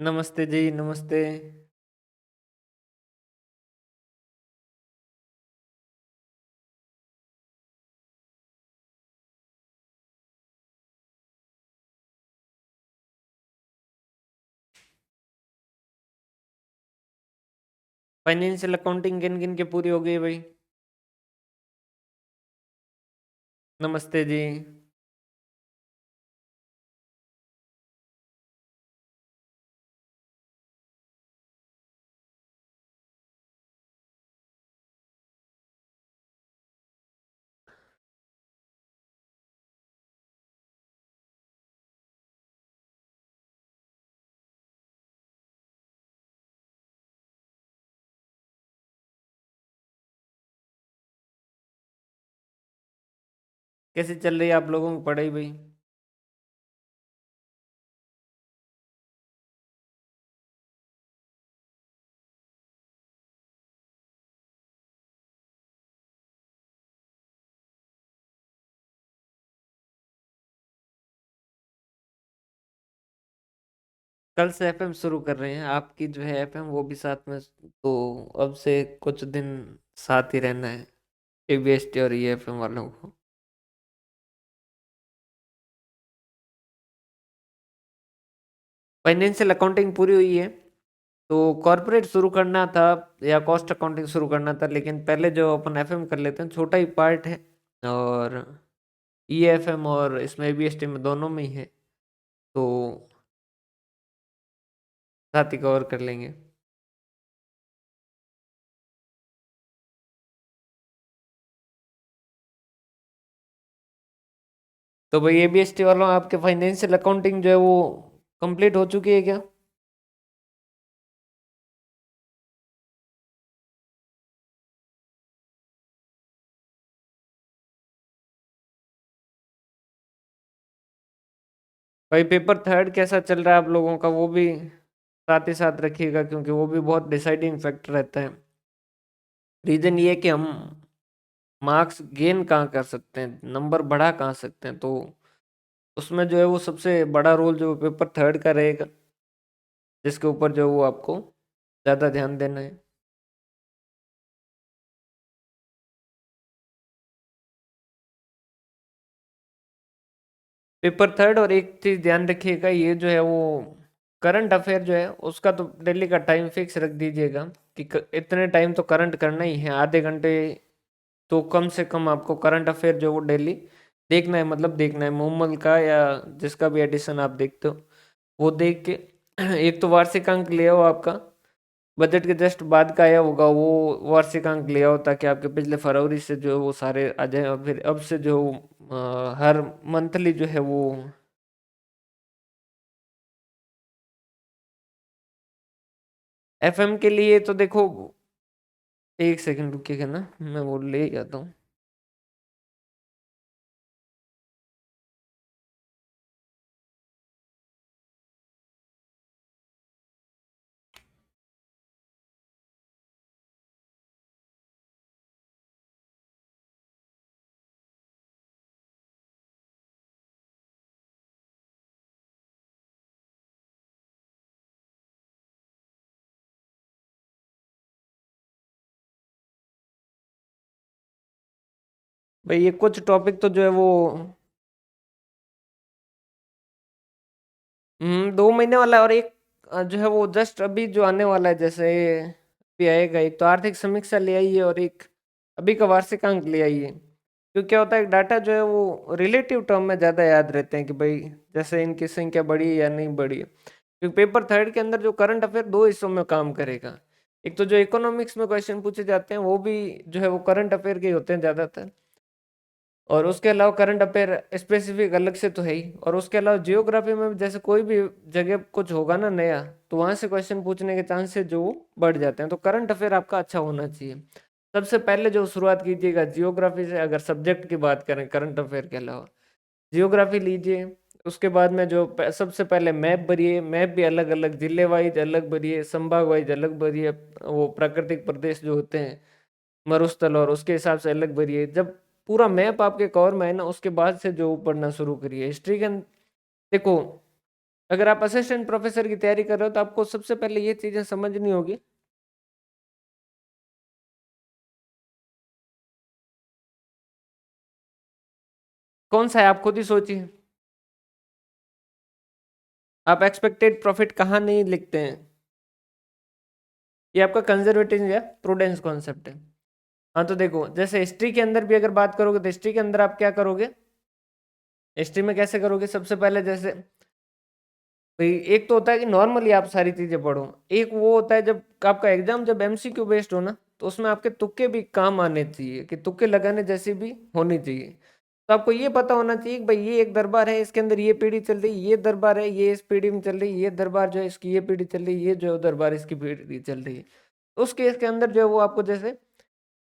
नमस्ते जी, नमस्ते। Financial accounting किन-किन की पूरी हो गई भई? नमस्ते जी। कैसी चल रही है आप लोगों की पढ़ाई भई? कल से एफएम शुरू कर रहे हैं। आपकी जो है एफएम वो भी साथ में तो अब से कुछ दिन साथ ही रहना है, एबीएसटी और ये एफएम वालों को। फाइनेंशियल अकाउंटिंग पूरी हुई है, तो कॉर्पोरेट शुरू करना था या कॉस्ट अकाउंटिंग शुरू करना था, लेकिन पहले जो अपन एफएम कर लेते हैं, छोटा ही पार्ट है और ईएफएम और इसमें एबीएसटी में दोनों में ही है, तो साथ ही कवर कर लेंगे। तो भाई एबीएसटी वालों आपके फाइनेंशियल अकाउंटिंग जो है वो कंप्लीट हो चुकी है क्या? भाई पेपर थर्ड कैसा चल रहा है आप लोगों का, वो भी साथ ही साथ रखिएगा, क्योंकि वो भी बहुत डिसाइडिंग फैक्टर रहता है। रीजन ये है कि हम मार्क्स गेन कहाँ कर सकते हैं, नंबर बढ़ा कहाँ सकते हैं, तो उसमें जो है वो सबसे बड़ा रोल जो पेपर थर्ड का रहेगा, जिसके ऊपर जो है वो आपको ज़्यादा ध्यान देना है। पेपर थर्ड, और एक चीज ध्यान रखिएगा, ये जो है वो करंट अफेयर जो है उसका तो डेली का टाइम फिक्स रख दीजिएगा कि इतने टाइम तो करंट करना ही है, आधे घंटे तो कम से कम आपको करंट अफेयर जो वो डेली देखना है, मतलब देखना है मूमल का या जिसका भी एडिशन आप देखते हो वो देख के एक तो वार्षिक अंक ले आओ, आपका बजट के जस्ट बाद का आया होगा वो वार्षिक अंक ले आओ, ताकि आपके पिछले फरवरी से जो है वो सारे आ जाए, और फिर अब से जो हर मंथली जो है वो एफएम के लिए तो देखो, एक सेकंड रुकिएगा ना, मैं वो ले ही आता हूँ। भाई ये कुछ टॉपिक तो जो है वो 2 महीने वाला है, और एक जो है वो जस्ट अभी जो आने वाला है, जैसे अभी आएगा, एक तो आर्थिक समीक्षा ले आई है और एक अभी का वार्षिकांक ले आई है। क्योंकि क्या होता है, डाटा जो है वो रिलेटिव टर्म में ज़्यादा याद रहते हैं कि भाई जैसे इनकी संख्या बढ़ी है या नहीं बढ़ी है। क्योंकि पेपर थर्ड के अंदर जो करंट अफेयर दो हिस्सों में काम करेगा, एक तो जो इकोनॉमिक्स में क्वेश्चन पूछे जाते हैं वो भी जो है वो करंट अफेयर के ही होते हैं ज़्यादातर, और उसके अलावा करंट अफेयर स्पेसिफिक अलग से तो है ही, और उसके अलावा जियोग्राफी में भी जैसे कोई भी जगह कुछ होगा ना नया, तो वहां से क्वेश्चन पूछने के चांसेस जो वो बढ़ जाते हैं, तो करंट अफेयर आपका अच्छा होना चाहिए। सबसे पहले जो शुरुआत कीजिएगा जियोग्राफी से, अगर सब्जेक्ट की बात करें करंट अफेयर के अलावा जियोग्राफी लीजिए। उसके बाद में जो सबसे पहले मैप भरिए, मैप भी अलग अलग जिले वाइज अलग भरिए, संभाग वाइज अलग भरिए, वो प्राकृतिक प्रदेश जो होते हैं मरुस्थल, और उसके हिसाब से अलग भरिए। जब पूरा मैप आपके कवर में है ना, उसके बाद से जो पढ़ना शुरू करिए हिस्ट्री के देखो, अगर आप असिस्टेंट प्रोफेसर की तैयारी कर रहे हो तो आपको सबसे पहले ये चीजें समझनी होगी। कौन सा है आप खुद ही सोचिए। आप एक्सपेक्टेड प्रॉफिट कहाँ नहीं लिखते हैं? ये आपका कंजर्वेटिव या प्रूडेंस कॉन्सेप्ट है। हाँ तो देखो, जैसे हिस्ट्री के अंदर भी अगर बात करोगे तो हिस्ट्री के अंदर आप क्या करोगे, हिस्ट्री में कैसे करोगे, सबसे पहले जैसे भाई एक तो होता है कि नॉर्मली आप सारी चीजें पढ़ो, एक वो होता है जब आपका एग्जाम जब एमसीक्यू बेस्ड हो ना, तो उसमें आपके तुक्के भी काम आने चाहिए, कि तुक्के लगाने जैसी भी होनी चाहिए। तो आपको ये पता होना चाहिए कि भाई ये एक दरबार है, इसके अंदर ये पीढ़ी चल रही, ये दरबार है, ये इस पीढ़ी में चल रही, ये दरबार जो है इसकी ये पीढ़ी चल रही, ये जो दरबार इसकी पीढ़ी चल रही है। तो उस केस के अंदर जो है वो आपको जैसे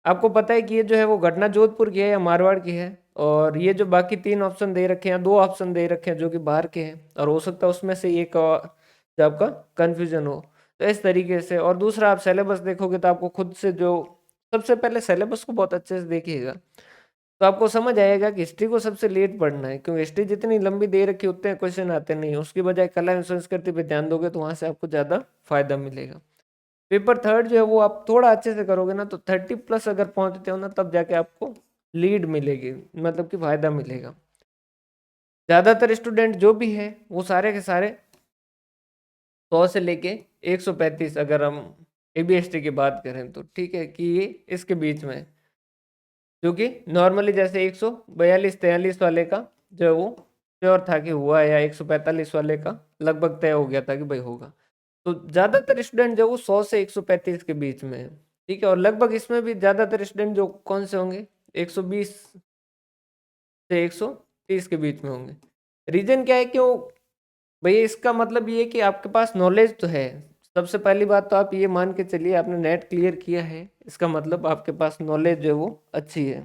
आपको पता है कि ये जो है वो घटना जोधपुर की है या मारवाड़ की है, और ये जो बाकी तीन ऑप्शन दे रखे हैं, दो ऑप्शन दे रखे हैं जो कि बाहर के हैं, और हो सकता है उसमें से एक जो आपका कंफ्यूजन हो। तो इस तरीके से, और दूसरा आप सिलेबस देखोगे तो आपको खुद से जो सबसे पहले सिलेबस को बहुत अच्छे से देखिएगा, तो आपको समझ आएगा कि हिस्ट्री को सबसे लेट पढ़ना है, क्योंकि हिस्ट्री जितनी लंबी दे रखी उतने क्वेश्चन आते नहीं, उसकी बजाय कला एवं संस्कृति पे ध्यान दोगे तो वहां से आपको ज्यादा फायदा मिलेगा। पेपर थर्ड जो है वो आप थोड़ा अच्छे से करोगे ना, तो 30+ अगर पहुंचते हो ना, तब जाके आपको लीड मिलेगी, मतलब कि फायदा मिलेगा। ज्यादातर स्टूडेंट जो भी है वो सारे के सारे 100 से लेके 135, अगर हम एबीएसटी की बात करें तो ठीक है कि ये इसके बीच में है। क्योंकि नॉर्मली जैसे 142-43 वाले का जो है वो श्योर था कि हुआ है, या 145 वाले का लगभग तय हो गया था कि भाई होगा। तो ज्यादातर स्टूडेंट जो वो 100 से 135 के बीच में है, ठीक है। और लगभग इसमें भी ज्यादातर स्टूडेंट जो कौन से होंगे, 120 से 130 के बीच में होंगे। रीजन क्या है कि वो भैया इसका मतलब ये है कि आपके पास नॉलेज तो है। सबसे पहली बात तो आप ये मान के चलिए आपने नेट क्लियर किया है, इसका मतलब आपके पास नॉलेज जो है वो अच्छी है।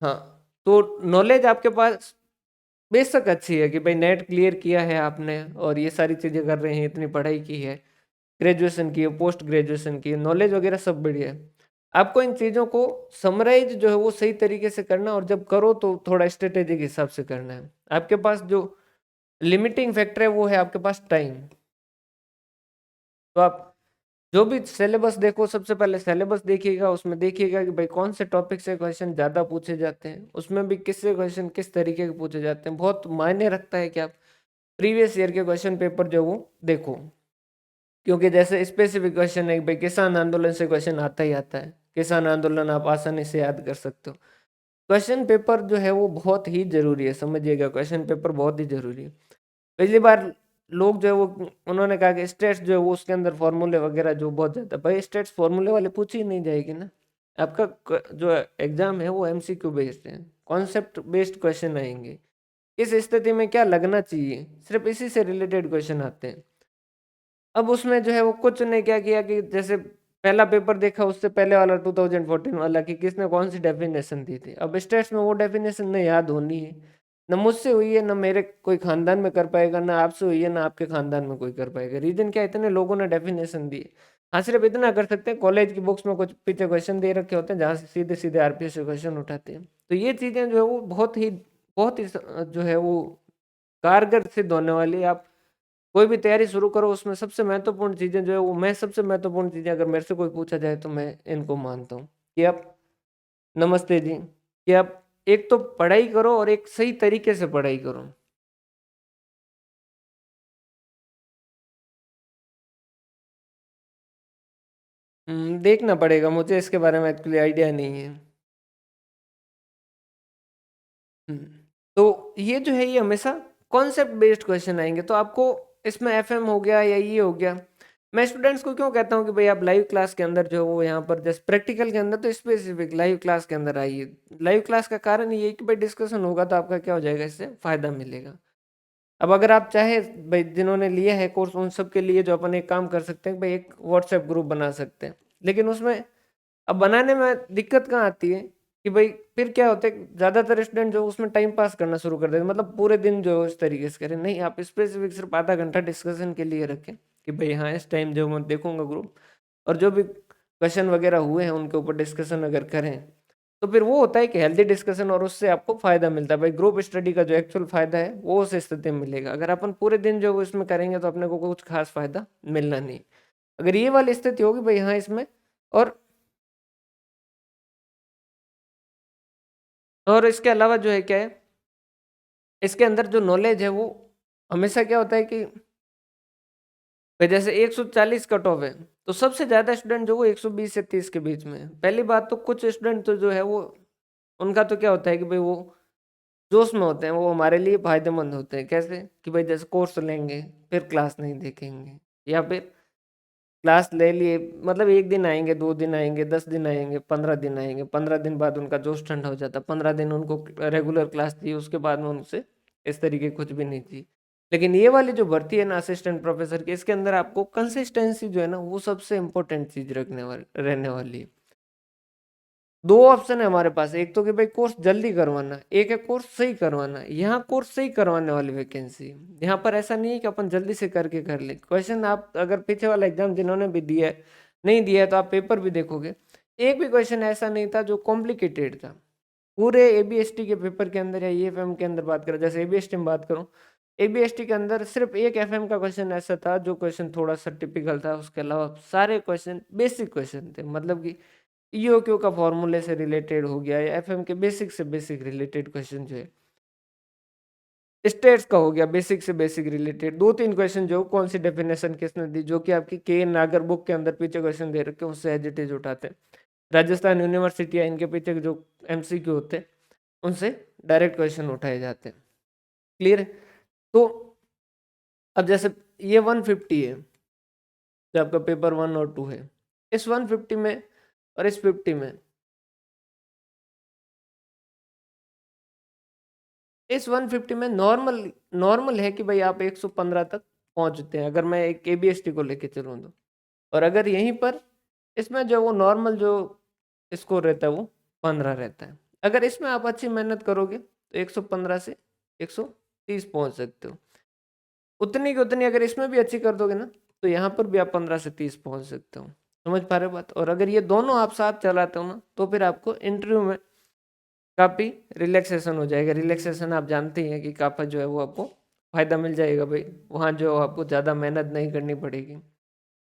हाँ, तो नॉलेज आपके पास बेशक अच्छी है कि भाई नेट क्लियर किया है आपने और ये सारी चीजें कर रहे हैं, इतनी पढ़ाई की है, ग्रेजुएशन की है, पोस्ट ग्रेजुएशन की है, नॉलेज वगैरह सब बढ़िया है। आपको इन चीजों को समराइज जो है वो सही तरीके से करना, और जब करो तो थोड़ा स्ट्रेटेजिक हिसाब से करना है। आपके पास जो लिमिटिंग फैक्टर है वो है आपके पास टाइम। तो आप जो भी सिलेबस देखो, सबसे पहले सिलेबस देखिएगा, उसमें देखिएगा कि भाई कौन से टॉपिक से क्वेश्चन ज्यादा पूछे जाते हैं, उसमें भी किससे क्वेश्चन किस तरीके के पूछे जाते हैं। बहुत मायने रखता है कि आप प्रीवियस ईयर के क्वेश्चन पेपर जो वो देखो, क्योंकि जैसे स्पेसिफिक क्वेश्चन है भाई किसान आंदोलन से क्वेश्चन आता ही आता है, किसान आंदोलन आप आसानी से याद कर सकते हो। क्वेश्चन पेपर जो है वो बहुत ही जरूरी है, समझिएगा, क्वेश्चन पेपर बहुत ही जरूरी है। पिछली बार लोग जो है वो उन्होंने कहा कि स्टेट्स जो है वो उसके अंदर फॉर्मूले वगैरह जो बहुत ज्यादा, भाई स्टेट्स फॉर्मूले वाले पूछी ही नहीं जाएगी ना। आपका जो एग्जाम है वो एमसीक्यू बेस्ड है, कॉन्सेप्ट बेस्ड क्वेश्चन आएंगे। इस स्थिति में क्या लगना चाहिए, सिर्फ इसी से रिलेटेड क्वेश्चन आते हैं। अब उसमें जो है वो कुछ ने क्या किया कि जैसे पहला पेपर देखा उससे पहले वाला 2014 वाला, कि किसने कौन सी डेफिनेशन दी थी। अब स्टेट्स में वो डेफिनेशन न याद होनी है, न मुझसे हुई है, न मेरे कोई खानदान में कर पाएगा, न आपसे हुई है, न आपके खानदान में कोई कर पाएगा। रीजन क्या है, इतने लोगों ने डेफिनेशन दी है। हाँ, सिर्फ इतना कर सकते हैं, कॉलेज की बुक्स में कुछ पीछे क्वेश्चन दे रखे होते हैं जहाँ से सीधे सीधे आरपीएस से क्वेश्चन उठाते हैं। तो ये चीजें जो है वो बहुत ही जो है वो कारगर सिद्ध होने वाली है। आप कोई भी तैयारी शुरू करो, उसमें सबसे महत्वपूर्ण चीजें जो है वो, मैं सबसे महत्वपूर्ण चीजें अगर मेरे से कोई पूछा जाए तो मैं इनको मानता हूँ कि आप, नमस्ते जी, कि आप एक तो पढ़ाई करो और एक सही तरीके से पढ़ाई करो। देखना पड़ेगा, मुझे इसके बारे में एक्चुअली आइडिया नहीं है। हम्म, तो ये जो है ये हमेशा कॉन्सेप्ट बेस्ड क्वेश्चन आएंगे, तो आपको इसमें एफएम हो गया या ये हो गया। मैं स्टूडेंट्स को क्यों कहता हूँ कि भाई आप लाइव क्लास के अंदर जो है वो यहाँ पर जैसे प्रैक्टिकल के अंदर तो स्पेसिफिक लाइव क्लास के अंदर आइए। लाइव क्लास का कारण ये है कि भाई डिस्कशन होगा तो आपका क्या हो जाएगा, इससे फायदा मिलेगा। अब अगर आप चाहे भाई जिन्होंने लिया है कोर्स उन सब के लिए जो अपन एक काम कर सकते हैं, भाई एक व्हाट्सएप ग्रुप बना सकते हैं। लेकिन उसमें अब बनाने में दिक्कत कहाँ आती है कि भाई फिर क्या होता है, ज्यादातर स्टूडेंट जो उसमें टाइम पास करना शुरू कर देते हैं, मतलब पूरे दिन जो इस तरीके से करें। नहीं, आप स्पेसिफिक सिर्फ आधा घंटा डिस्कशन के लिए रखें कि भाई हाँ इस टाइम जो मैं देखूंगा ग्रुप, और जो भी क्वेश्चन वगैरह हुए हैं उनके ऊपर डिस्कशन अगर करें तो फिर वो होता है कि हेल्दी डिस्कशन और उससे आपको फायदा मिलता है भाई। ग्रुप स्टडी का जो एक्चुअल फायदा है वो उस स्थिति में मिलेगा। अगर अपन पूरे दिन जो इसमें करेंगे तो अपने को कुछ खास फायदा मिलना नहीं। अगर ये वाली स्थिति होगी भाई हाँ इसमें, और इसके अलावा जो है क्या है, इसके अंदर जो नॉलेज है वो हमेशा क्या होता है कि भाई जैसे 140 कट ऑफ है तो सबसे ज्यादा स्टूडेंट जो वो 120 से 30 के बीच में है। पहली बात तो कुछ स्टूडेंट तो जो है वो उनका तो क्या होता है कि भाई वो जोश में होते हैं, वो हमारे लिए फायदेमंद होते हैं। कैसे कि भाई जैसे कोर्स लेंगे फिर क्लास नहीं देखेंगे, या फिर क्लास ले लिए मतलब एक दिन आएंगे, 2 दिन आएंगे, 10 दिन आएंगे, 15 दिन आएंगे, 15 दिन बाद उनका जोश ठंडा हो जाता, 15 दिन उनको रेगुलर क्लास दी, उसके बाद में उनसे इस तरीके कुछ भी नहीं थी। लेकिन ये वाली जो भर्ती है ना असिस्टेंट प्रोफेसर की, इसके अंदर आपको कंसिस्टेंसी जो है ना वो सबसे इंपॉर्टेंट चीज रखने वाली रहने वाली है। दो ऑप्शन है हमारे पास, एक तो कि भाई कोर्स जल्दी करवाना, एक है कोर्स सही करवाना। यहाँ कोर्स सही करवाने वाली वैकेंसी, यहाँ पर ऐसा नहीं है कि अपन जल्दी से करके कर ले। क्वेश्चन आप अगर पीछे वाला एग्जाम जिन्होंने भी दिया है नहीं दिया है तो आप पेपर भी देखोगे, एक भी क्वेश्चन ऐसा नहीं था जो कॉम्प्लिकेटेड था। पूरे एबीएसटी के पेपर के अंदर या ईएफएम के अंदर बात करें, जैसे एबीएसटी में बात करूं, एबीएसटी के अंदर सिर्फ एक एफएम का क्वेश्चन ऐसा था जो क्वेश्चन थोड़ा सा टिपिकल था, उसके अलावा सारे क्वेश्चन बेसिक क्वेश्चन थे। मतलब कि ईओक्यू का फॉर्मूले से रिलेटेड हो गया या एफएम के बेसिक से बेसिक रिलेटेड क्वेश्चन जो है, स्टेट्स का हो गया बेसिक से बेसिक रिलेटेड, 2-3 क्वेश्चन जो कौन सी डेफिनेशन किसने दी, जो कि आपकी के नागर बुक के अंदर पीछे क्वेश्चन दे रखे हैं उससे एजिटेज उठाते हैं। राजस्थान यूनिवर्सिटी या इनके पीछे जो एमसीक्यू होते हैं उनसे डायरेक्ट क्वेश्चन उठाए जाते हैं। क्लियर है? तो अब जैसे ये 150 है जो आपका पेपर 1 और 2 है, इस 150 में और इस 50 में, इस 150 में नॉर्मल नॉर्मल है कि भाई आप 115 तक पहुंचते हैं अगर मैं एक केबीएसटी को लेके चलूँ तो। और अगर यहीं पर इसमें जो वो नॉर्मल जो स्कोर रहता है वो 15 रहता है। अगर इसमें आप अच्छी मेहनत करोगे तो 115 से 130 पहुंच सकते हो। उतनी की उतनी अगर इसमें भी अच्छी कर दोगे ना तो यहाँ पर भी आप 15 से 30 पहुंच सकते हो। समझ पा रहे हो बात? और अगर ये दोनों आप साथ चलाते हो ना तो फिर आपको इंटरव्यू में काफ़ी रिलैक्सेशन हो जाएगा। रिलैक्सेशन आप जानते ही हैं कि काफ़ी जो है वो आपको फ़ायदा मिल जाएगा भाई, वहाँ जो है आपको ज़्यादा मेहनत नहीं करनी पड़ेगी।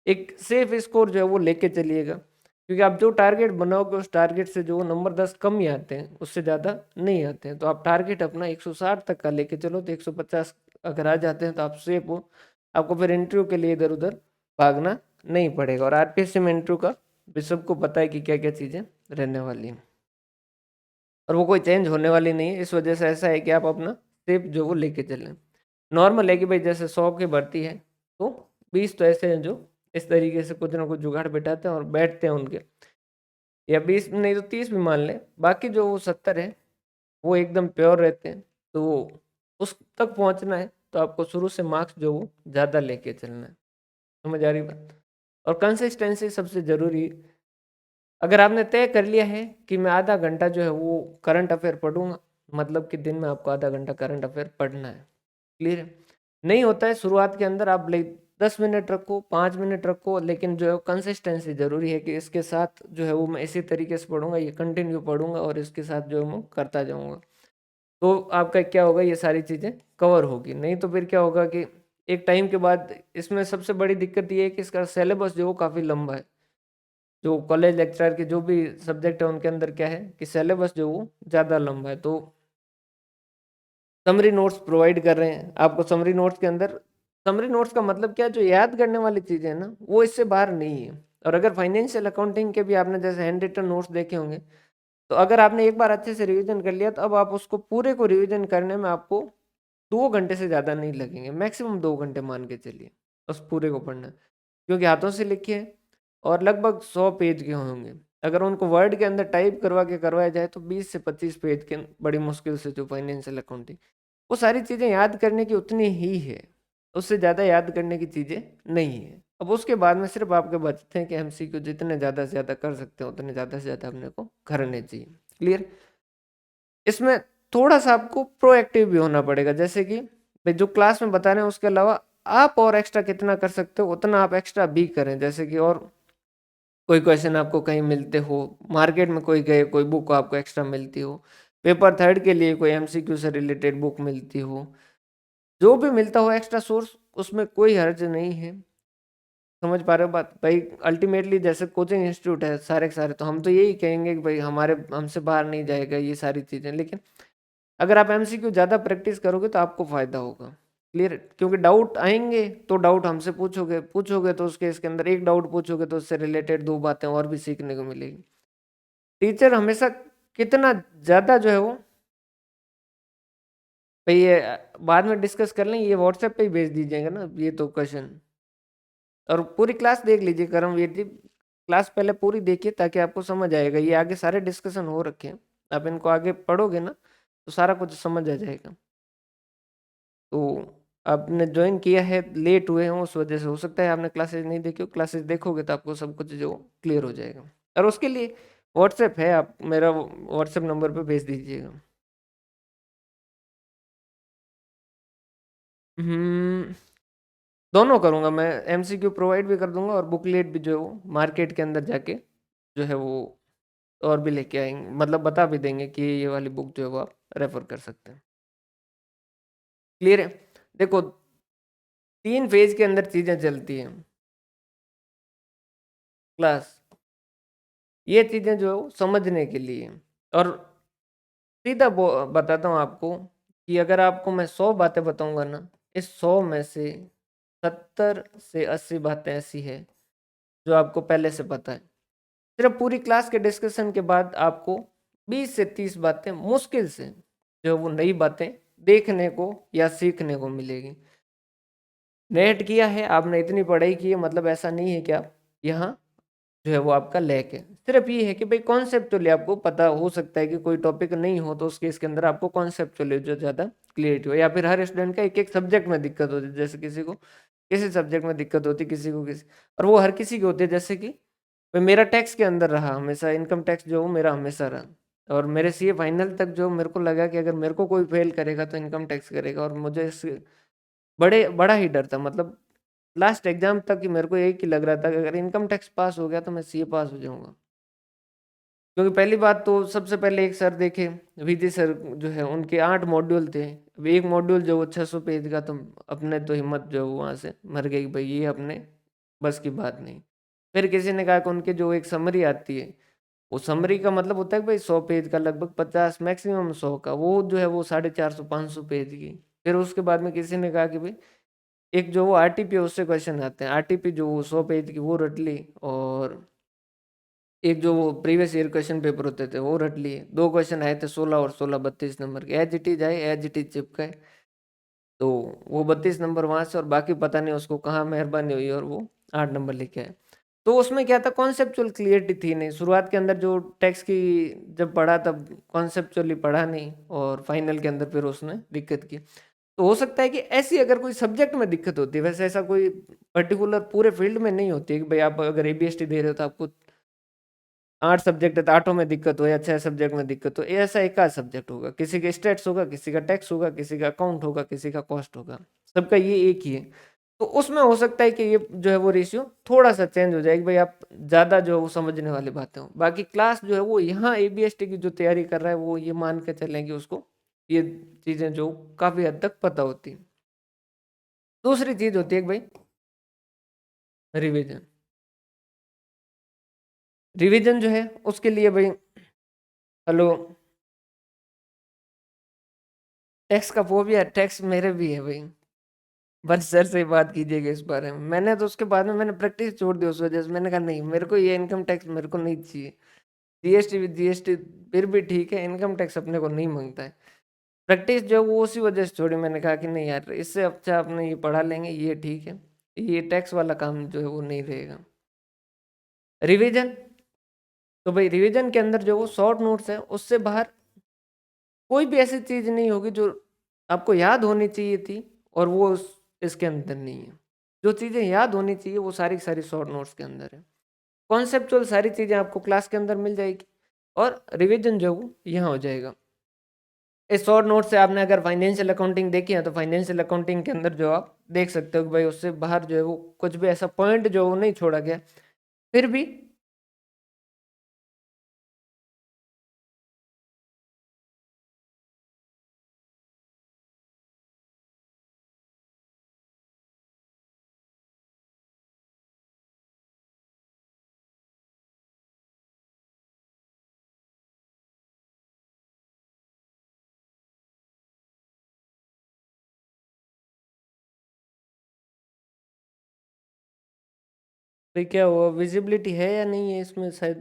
एक सेफ स्कोर जो है वो लेके चलिएगा, क्योंकि आप जो टारगेट बनाओगे उस टारगेट से जो नंबर 10 कम ही आते हैं, उससे ज़्यादा नहीं आते हैं। तो आप टारगेट अपना 160 तक का लेके चलो तो 150 अगर आ जाते हैं तो आप सेफ हो। आपको फिर इंटरव्यू के लिए इधर उधर भागना नहीं पड़ेगा। और आरपीएससी में इंटरव्यू का भी सबको पता है कि क्या क्या चीज़ें रहने वाली हैं और वो कोई चेंज होने वाली नहीं है। इस वजह से ऐसा है कि आप अपना सेफ जो वो लेके चलें। नॉर्मल है कि भाई जैसे 100 की भर्ती है तो 20 तो ऐसे हैं जो इस तरीके से कुछ ना कुछ जुगाड़ बिठाते हैं और बैठते हैं उनके, या 20 नहीं तो 30 भी मान लें, बाकी जो वो 70 है वो एकदम प्योर रहते हैं। तो उस तक पहुंचना है तो आपको शुरू से मार्क्स जो वो ज़्यादा लेके चलना है। समझ आ रही बात? और कंसिस्टेंसी सबसे ज़रूरी। अगर आपने तय कर लिया है कि मैं आधा घंटा जो है वो करंट अफेयर पढ़ूंगा, मतलब कि दिन में आपको आधा घंटा करंट अफेयर पढ़ना है। क्लियर है? नहीं होता है शुरुआत के अंदर, आप 10 मिनट रखो, 5 मिनट रखो, लेकिन जो है कंसिस्टेंसी जरूरी है कि इसके साथ जो है वो मैं इसी तरीके से पढ़ूंगा, ये कंटिन्यू पढ़ूंगा और इसके साथ जो है मैं करता जाऊंगा। तो आपका क्या होगा, ये सारी चीज़ें कवर होगी। नहीं तो फिर क्या होगा कि एक टाइम के बाद इसमें सबसे बड़ी दिक्कत ये है कि इसका सिलेबस जो वो काफ़ी लंबा है। जो कॉलेज लेक्चरर के जो भी सब्जेक्ट है उनके अंदर क्या है कि सिलेबस जो वो ज़्यादा लंबा है। तो समरी नोट्स प्रोवाइड कर रहे हैं आपको। समरी नोट्स के अंदर, समरी नोट्स का मतलब क्या है, जो याद करने वाली चीज़ें हैं ना वो इससे बाहर नहीं है। और अगर फाइनेंशियल अकाउंटिंग के भी आपने जैसे हैंड रिटन नोट्स देखे होंगे, तो अगर आपने एक बार अच्छे से रिवीजन कर लिया तो अब आप उसको पूरे को रिवीजन करने में आपको 2 घंटे से ज़्यादा नहीं लगेंगे, मैक्सिमम 2 घंटे मान के चलिए उस पूरे को पढ़ना। क्योंकि हाथों से लिखे हैं और लगभग 100 पेज के होंगे। अगर उनको वर्ड के अंदर टाइप करवा के करवाया जाए तो 20 से 25 पेज के बड़ी मुश्किल से जो फाइनेंशियल अकाउंटिंग, वो सारी चीज़ें याद करने की उतनी ही है, उससे ज़्यादा याद करने की चीज़ें नहीं है। अब उसके बाद में सिर्फ आपके बचते हैं कि एमसीक्यू जितने ज़्यादा से ज़्यादा कर सकते हैं उतने ज़्यादा से ज़्यादा अपने को करने चाहिए। क्लियर? इसमें थोड़ा सा आपको प्रोएक्टिव भी होना पड़ेगा, जैसे कि भाई जो क्लास में बता रहे हैं उसके अलावा आप और एक्स्ट्रा कितना कर सकते हो उतना आप एक्स्ट्रा भी करें। जैसे कि और कोई क्वेश्चन आपको कहीं मिलते हो, मार्केट में कोई गए, कोई बुक आपको एक्स्ट्रा मिलती हो, पेपर थर्ड के लिए कोई एमसीक्यू से रिलेटेड बुक मिलती हो, जो भी मिलता हो एक्स्ट्रा सोर्स, उसमें कोई हर्ज नहीं है। समझ पा रहे हो बात भाई? अल्टीमेटली जैसे कोचिंग इंस्टीट्यूट है सारे के सारे, तो हम तो यही कहेंगे कि भाई हमारे हमसे बाहर नहीं जाएगा ये सारी चीज़ें, लेकिन अगर आप एमसीक्यू ज़्यादा प्रैक्टिस करोगे तो आपको फायदा होगा। क्लियर? क्योंकि डाउट आएंगे तो डाउट हमसे पूछोगे, पूछोगे तो उसके इसके अंदर एक डाउट पूछोगे तो उससे रिलेटेड दो बातें और भी सीखने को मिलेगी। टीचर हमेशा कितना ज़्यादा जो है वो, भाई ये बाद में डिस्कस कर लें, ये व्हाट्सएप पे ही भेज दीजिएगा ना ये तो क्वेश्चन, और पूरी क्लास देख लीजिए करमवीर जी, क्लास पहले पूरी देखिए ताकि आपको समझ आएगा। ये आगे सारे डिस्कशन हो रखे हैं, आप इनको आगे पढ़ोगे ना तो सारा कुछ समझ आ जाएगा। तो आपने ज्वाइन किया है, लेट हुए हों उस वजह से हो सकता है आपने क्लासेस नहीं देखी हो, क्लासेस देखोगे तो आपको सब कुछ जो क्लियर हो जाएगा। और उसके लिए व्हाट्सएप है, आप मेरा व्हाट्सएप नंबर पे भेज दीजिएगा। हम्म, दोनों करूँगा मैं, एमसीक्यू प्रोवाइड भी कर दूंगा और बुकलेट भी जो है वो मार्केट के अंदर जाके जो है वो और भी लेके आएंगे, मतलब बता भी देंगे कि ये वाली बुक जो है वो आप रेफर कर सकते हैं। क्लियर है? देखो 3 फेज के अंदर चीज़ें चलती हैं क्लास, ये चीज़ें जो है वो समझने के लिए। और सीधा बताता हूँ आपको कि अगर आपको मैं 100 बातें बताऊंगा ना, इस 100 में से 70 से 80 बातें ऐसी है जो आपको पहले से पता है। सिर्फ पूरी क्लास के डिस्कशन के बाद आपको 20 से 30 बातें मुश्किल से जो वो नई बातें देखने को या सीखने को मिलेगी। नेट किया है आपने, इतनी पढ़ाई की है, मतलब ऐसा नहीं है कि आप यहाँ जो है वो आपका लैक है। सिर्फ ये है कि भाई कॉन्सेप्चुअली आपको पता हो सकता है कि कोई टॉपिक नहीं हो तो उसके इसके अंदर आपको कॉन्सेप्चुअली जो ज़्यादा क्लियरिटी हो, या फिर हर स्टूडेंट का एक एक सब्जेक्ट में दिक्कत होती है, जैसे किसी को किसी सब्जेक्ट में दिक्कत होती है, किसी को किसी, और वो हर किसी की होती है। जैसे कि भाई मेरा टैक्स के अंदर रहा हमेशा, इनकम टैक्स जो मेरा हमेशा रहा, और मेरे सीए फाइनल तक जो मेरे को लगा कि अगर मेरे को कोई फेल करेगा तो इनकम टैक्स करेगा, और मुझे बड़ा ही डर था, मतलब लास्ट एग्जाम तक कि मेरे को एक ही लग रहा था कि अगर इनकम टैक्स पास हो गया तो मैं सीए पास हो जाऊंगा। क्योंकि पहली बात तो सबसे पहले एक सर देखे, विजय सर जो है, उनके 8 मॉड्यूल थे। अब एक मॉड्यूल जो वो 600 पेज का, तो अपने तो हिम्मत जो है वो वहाँ से मर गई, भाई ये अपने बस की बात नहीं। फिर किसी ने कहा कि उनके जो एक समरी आती है, वो समरी का मतलब होता है कि भाई 100 पेज का, लगभग 50 मैक्सिमम 100 का, वो जो है वो 450-500 पेज की। फिर उसके बाद में किसी ने कहा कि भाई एक जो वो आरटीपी उससे क्वेश्चन आते हैं, आरटीपी जो वो 100 पेज की वो रट ली, और एक जो वो प्रीवियस ईयर क्वेश्चन पेपर होते थे वो रट लिए। 2 क्वेश्चन आए थे 16 और 16, 32 नंबर के, एज इट इज आए, एज इट इज चिपकाए। तो वो 32 नंबर वहां से, और बाकी पता नहीं उसको कहाँ मेहरबानी हुई और वो 8 नंबर लेके आए। तो उसमें क्या था, कॉन्सेप्चुअल क्लियरिटी थी नहीं शुरुआत के अंदर, जो टेक्स्ट की जब पढ़ा तब कॉन्सेप्चुअली पढ़ा नहीं, और फाइनल के अंदर फिर उसने दिक्कत की। तो हो सकता है कि ऐसी अगर कोई सब्जेक्ट में दिक्कत होती है, वैसे ऐसा कोई पर्टिकुलर पूरे फील्ड में नहीं होती है कि भाई आप अगर एबीएसटी दे रहे हो तो आपको 8 सब्जेक्ट है तो 8 में दिक्कत हो, या 6 सब्जेक्ट में दिक्कत हो, ये ऐसा एक आध सब्जेक्ट होगा, किसी का स्टेट्स होगा, किसी का टैक्स होगा, किसी का अकाउंट होगा, किसी का कॉस्ट होगा, सबका ये एक ही है। तो उसमें हो सकता है कि ये जो है वो रेशियो थोड़ा सा चेंज हो जाएगी, भाई आप ज़्यादा जो है वो समझने वाली बातें हो। बाकी क्लास जो है वो यहाँ एबीएसटी की जो तैयारी कर रहा है वो ये मान के चलेंगे उसको ये चीज़ें जो काफ़ी हद तक पता होती हैं। दूसरी चीज़ होती है कि भाई रिविजन। रिविजन जो है उसके लिए भाई, हेलो, टैक्स का फोबिया, टैक्स मेरे भी है भाई, बस सर से बात कीजिएगा इस बारे में। मैंने तो उसके बाद में मैंने प्रैक्टिस छोड़ दी, उस वजह से मैंने कहा नहीं मेरे को ये इनकम टैक्स मेरे को नहीं चाहिए। जीएसटी विद जीएसटी फिर भी ठीक है, इनकम टैक्स अपने को नहीं मांगता है। प्रैक्टिस जो है वो उसी वजह से छोड़ी, मैंने कहा कि नहीं यार इससे अच्छा अपने ये पढ़ा लेंगे, ये ठीक है, ये टैक्स वाला काम जो है वो नहीं रहेगा। रिवीजन, तो भाई रिवीजन के अंदर जो वो शॉर्ट नोट्स है उससे बाहर कोई भी ऐसी चीज नहीं होगी जो आपको याद होनी चाहिए थी, और वो इसके अंदर नहीं है। जो चीजें याद होनी चाहिए वो सारी की सारी शॉर्ट नोट्स के अंदर है। कॉन्सेप्चुअल सारी चीजें आपको क्लास के अंदर मिल जाएगी, और रिवीजन जो है वो यहाँ हो जाएगा। इस शॉर्ट नोट से आपने अगर फाइनेंशियल अकाउंटिंग देखी है तो फाइनेंशियल अकाउंटिंग के अंदर जो आप देख सकते हो कि भाई उससे बाहर जो है वो कुछ भी ऐसा पॉइंट जो वो नहीं छोड़ा गया। फिर भी तो क्या हुआ, विजिबिलिटी है या नहीं है इसमें शायद?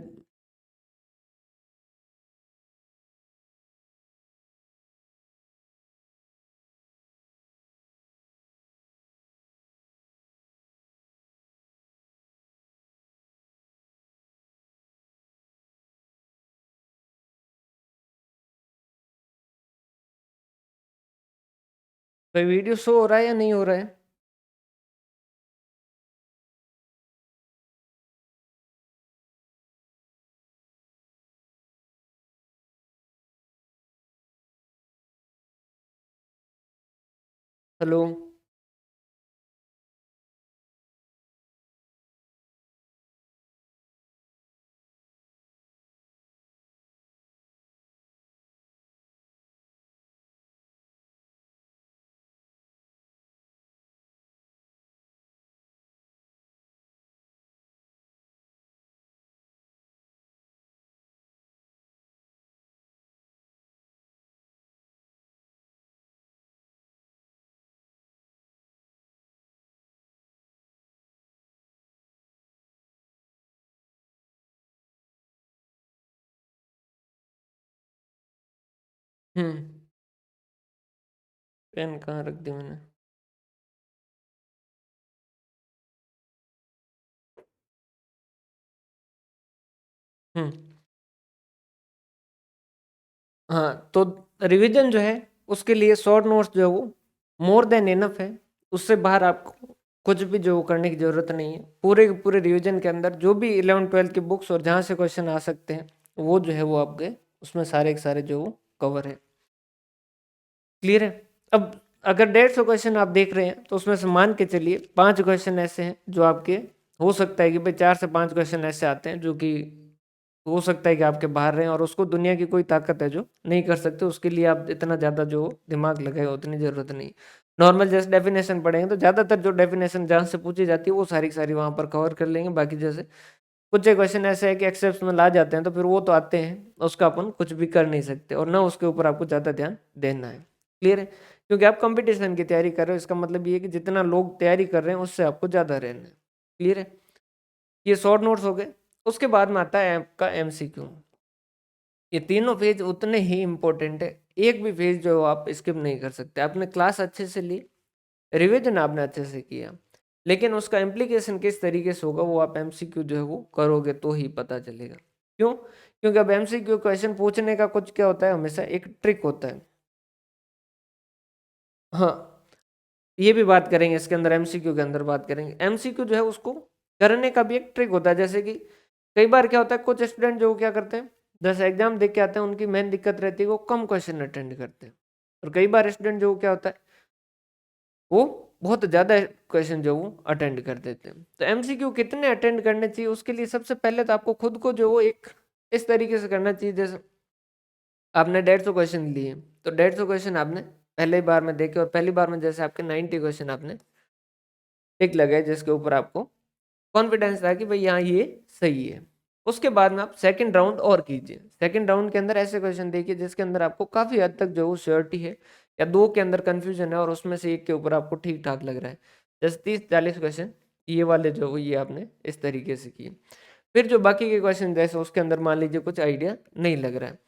भाई वीडियो शो हो रहा है या नहीं हो रहा है? हेलो। हम्म। पेन कहाँ रख दी मैंने? हम्म। हाँ, तो रिवीजन जो है उसके लिए शॉर्ट नोट्स जो है वो मोर देन इनफ है। उससे बाहर आपको कुछ भी जो करने की जरूरत नहीं है। पूरे के पूरे रिवीजन के अंदर जो भी 11 12 की बुक्स और जहाँ से क्वेश्चन आ सकते हैं वो जो है वो आपके उसमें सारे के सारे जो वो कवर है। क्लियर है? अब अगर 150 क्वेश्चन आप देख रहे हैं तो उसमें से मान के चलिए 5 क्वेश्चन ऐसे हैं जो आपके हो सकता है कि भाई 4 से 5 क्वेश्चन ऐसे आते हैं जो कि हो सकता है कि आपके बाहर रहें और उसको दुनिया की कोई ताकत है जो नहीं कर सकते। उसके लिए आप इतना ज़्यादा जो दिमाग लगाए उतनी ज़रूरत नहीं। नॉर्मल जैसे डेफिनेशन पढ़ेंगे तो ज़्यादातर जो डेफिनेशन जहाँ से पूछी जाती है वो सारी की सारी वहाँ पर कवर कर लेंगे। बाकी जैसे कुछ क्वेश्चन ऐसे है कि एक्सेप्शनल आ जाते हैं तो फिर वो तो आते हैं, उसका अपन कुछ भी कर नहीं सकते और ना उसके ऊपर आपको ज़्यादा ध्यान देना है। क्लियर है? क्योंकि आप कंपटीशन की तैयारी कर रहे हो, इसका मतलब ये है कि जितना लोग तैयारी कर रहे हैं उससे आपको ज़्यादा रहना है। क्लियर है? ये शॉर्ट नोट्स हो गए। उसके बाद में आता है आपका एमसीक्यू। ये तीनों फेज उतने ही इम्पोर्टेंट है। एक भी फेज जो आप स्किप नहीं कर सकते। आपने क्लास अच्छे से ली, रिवीजन आपने अच्छे से किया, लेकिन उसका इम्प्लीकेशन किस तरीके से होगा वो आप एमसीक्यू जो है वो करोगे तो ही पता चलेगा। क्यों? क्योंकि अब एमसीक्यू क्वेश्चन पूछने का कुछ क्या होता है, हमेशा एक ट्रिक होता है। हाँ, ये भी बात करेंगे इसके अंदर, एमसीक्यू के अंदर बात करेंगे। एमसीक्यू जो है उसको करने का भी एक ट्रिक होता है। जैसे कि कई बार क्या होता है, कुछ स्टूडेंट जो क्या करते हैं, जैसे एग्जाम देख के आते हैं, उनकी मेन दिक्कत रहती है वो कम क्वेश्चन अटेंड करते हैं। और कई बार स्टूडेंट जो क्या होता है वो बहुत ज़्यादा क्वेश्चन जो वो अटेंड कर देते हैं। तो एमसीक्यू कितने अटेंड करने चाहिए उसके लिए सबसे पहले तो आपको खुद को जो वो एक इस तरीके से करना चाहिए। जैसे आपने 150 क्वेश्चन लिए तो 150 क्वेश्चन आपने पहले ही बार में देखे और पहली बार में जैसे आपके 90 क्वेश्चन आपने टिक लगाए जिसके ऊपर आपको कॉन्फिडेंस था कि भाई यहाँ ये सही है। उसके बाद में आप सेकंड राउंड और कीजिए। सेकंड राउंड के अंदर ऐसे क्वेश्चन देखिए जिसके अंदर आपको काफ़ी हद तक जो श्योरिटी है, या दो के अंदर कंफ्यूजन है और उसमें से एक के ऊपर आपको ठीक ठाक लग रहा है। जैसे 30 40 क्वेश्चन ये वाले जो ये आपने इस तरीके से किए। फिर जो बाकी के क्वेश्चन जैसे उसके अंदर मान लीजिए कुछ आइडिया नहीं लग रहा है,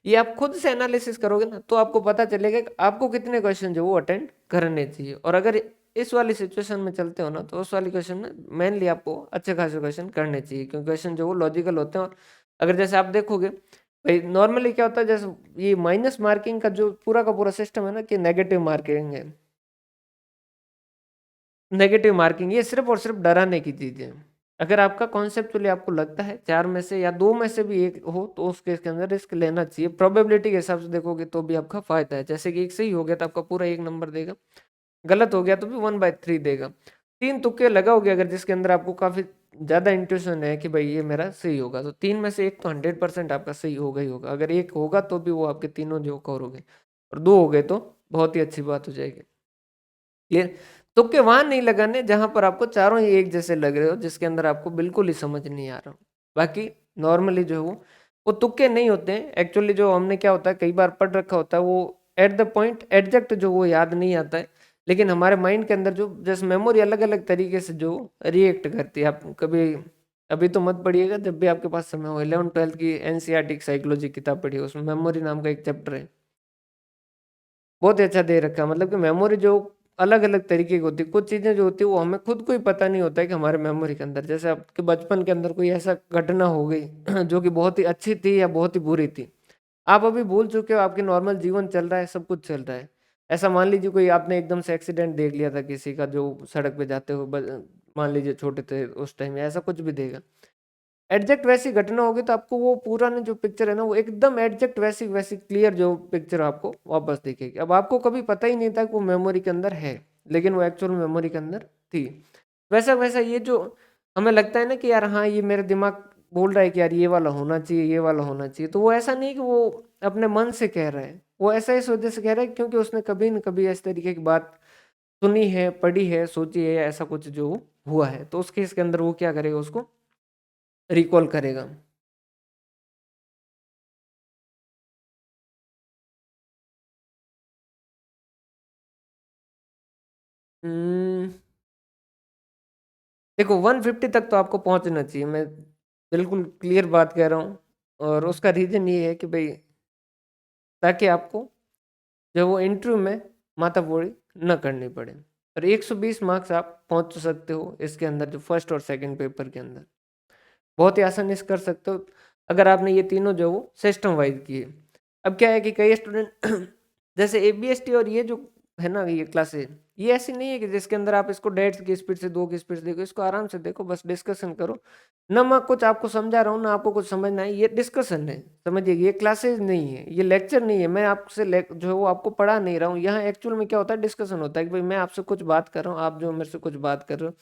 ये आप खुद से एनालिसिस करोगे ना तो आपको पता चलेगा कि आपको कितने क्वेश्चन जो वो अटेंड करने चाहिए। और अगर इस वाली सिचुएशन में चलते हो ना तो उस वाली क्वेश्चन में मेनली आपको अच्छे खासे क्वेश्चन करने चाहिए, क्योंकि क्वेश्चन जो वो लॉजिकल होते हैं। और अगर जैसे आप देखोगे भाई नॉर्मली क्या होता है, जैसे ये माइनस मार्किंग का जो पूरा का पूरा सिस्टम है ना कि नेगेटिव मार्किंग है, नेगेटिव मार्किंग ये सिर्फ और सिर्फ डराने की चीज है। अगर आपका कॉन्सेप्चुअली आपको लगता है चार में से या दो में से भी एक हो तो उस केस के अंदर रिस्क लेना चाहिए। प्रोबेबिलिटी के हिसाब से देखोगे तो भी आपका फायदा है। जैसे कि एक सही हो गया तो आपका पूरा 1 नंबर देगा, गलत हो गया तो भी 1/3 देगा। तीन तुक्के लगाओगे अगर जिसके अंदर आपको काफी ज्यादा इंट्यूशन है कि भाई ये मेरा सही होगा, तो तीन में से एक तो 100% आपका सही होगा ही होगा। अगर एक होगा तो भी वो आपके तीनों जो कवर हो गए, और दो हो गए तो बहुत ही अच्छी बात हो जाएगी। क्लियर? तुक्के वहां नहीं लगाने जहां पर आपको चारों ही एक जैसे लग रहे हो, जिसके अंदर आपको बिल्कुल ही समझ नहीं आ रहा हो। बाकी नॉर्मली जो है वो तुक्के नहीं होते हैं एक्चुअली। जो हमने क्या होता है कई बार पढ़ रखा होता है वो एट द पॉइंट एग्जैक्ट जो वो याद नहीं आता है, लेकिन हमारे माइंड के अंदर जो जैसे मेमोरी अलग अलग तरीके से जो रिएक्ट करती है। आप कभी अभी तो मत पढ़िएगा, जब भी आपके पास समय हो 11th 12th की एनसीईआरटी साइकोलॉजी किताब पढ़िए, उसमें मेमोरी नाम का एक चैप्टर है, बहुत ही अच्छा दे रखा है। मतलब कि मेमोरी जो अलग अलग तरीके की होती है, कुछ चीजें जो होती है वो हमें खुद को ही पता नहीं होता है कि हमारे मेमोरी के अंदर, जैसे आपके बचपन के अंदर कोई ऐसा घटना हो गई जो कि बहुत ही अच्छी थी या बहुत ही बुरी थी, आप अभी भूल चुके हो, आपकी नॉर्मल जीवन चल रहा है, सब कुछ चल रहा है। ऐसा मान लीजिए कोई आपने एकदम से एक्सीडेंट देख लिया था किसी का, जो सड़क पे जाते हो, मान लीजिए छोटे थे उस टाइम, ऐसा कुछ भी देगा, एग्जैक्ट वैसी घटना होगी तो आपको वो पूरा ने जो पिक्चर है ना, वो एकदम एग्जैक्ट वैसी वैसी क्लियर जो पिक्चर आपको वापस दिखेगी। अब आपको कभी पता ही नहीं था कि वो मेमोरी के अंदर है, लेकिन वो एक्चुअल मेमोरी के अंदर थी। वैसा वैसा ये जो हमें लगता है ना कि यार हाँ, ये मेरा दिमाग बोल रहा है कि यार ये वाला होना चाहिए, ये वाला होना चाहिए, तो वो ऐसा नहीं कि वो अपने मन से कह रहा है, वो ऐसा इस वजह से कह रहा है क्योंकि उसने कभी न कभी इस तरीके की बात सुनी है, पढ़ी है, सोची है, या ऐसा कुछ जो हुआ है, तो उस केस के अंदर वो क्या करेगा, उसको रिकॉल करेगा। हम्म, देखो 150 तक तो आपको पहुंचना चाहिए, मैं बिल्कुल क्लियर बात कह रहा हूँ। और उसका रीजन ये है कि भाई, ताकि आपको जब वो इंटरव्यू में माथाफोड़ी न करनी पड़े। और 120 मार्क्स आप पहुंच सकते हो इसके अंदर, जो फर्स्ट और सेकंड पेपर के अंदर बहुत ही आसानी से कर सकते हो, अगर आपने ये तीनों जो वो सिस्टम वाइज किए। अब क्या है कि कई स्टूडेंट जैसे एबीएसटी और ये जो है ना, ये क्लासेस, ये ऐसी नहीं है कि जिसके अंदर आप इसको 1.5 की स्पीड से 2 की स्पीड से देखो, इसको आराम से देखो, बस डिस्कशन करो। ना मैं कुछ आपको समझा रहा हूँ, ना आपको कुछ समझना है, ये डिस्कशन है, समझिए, ये क्लासेस नहीं है, ये लेक्चर नहीं है, मैं आपसे जो है वो आपको पढ़ा नहीं रहा हूँ। यहाँ एक्चुअल में क्या होता है, डिस्कशन होता है कि भाई मैं आपसे कुछ बात कर रहा हूँ, आप जो मेरे से कुछ बात कर रहे हो,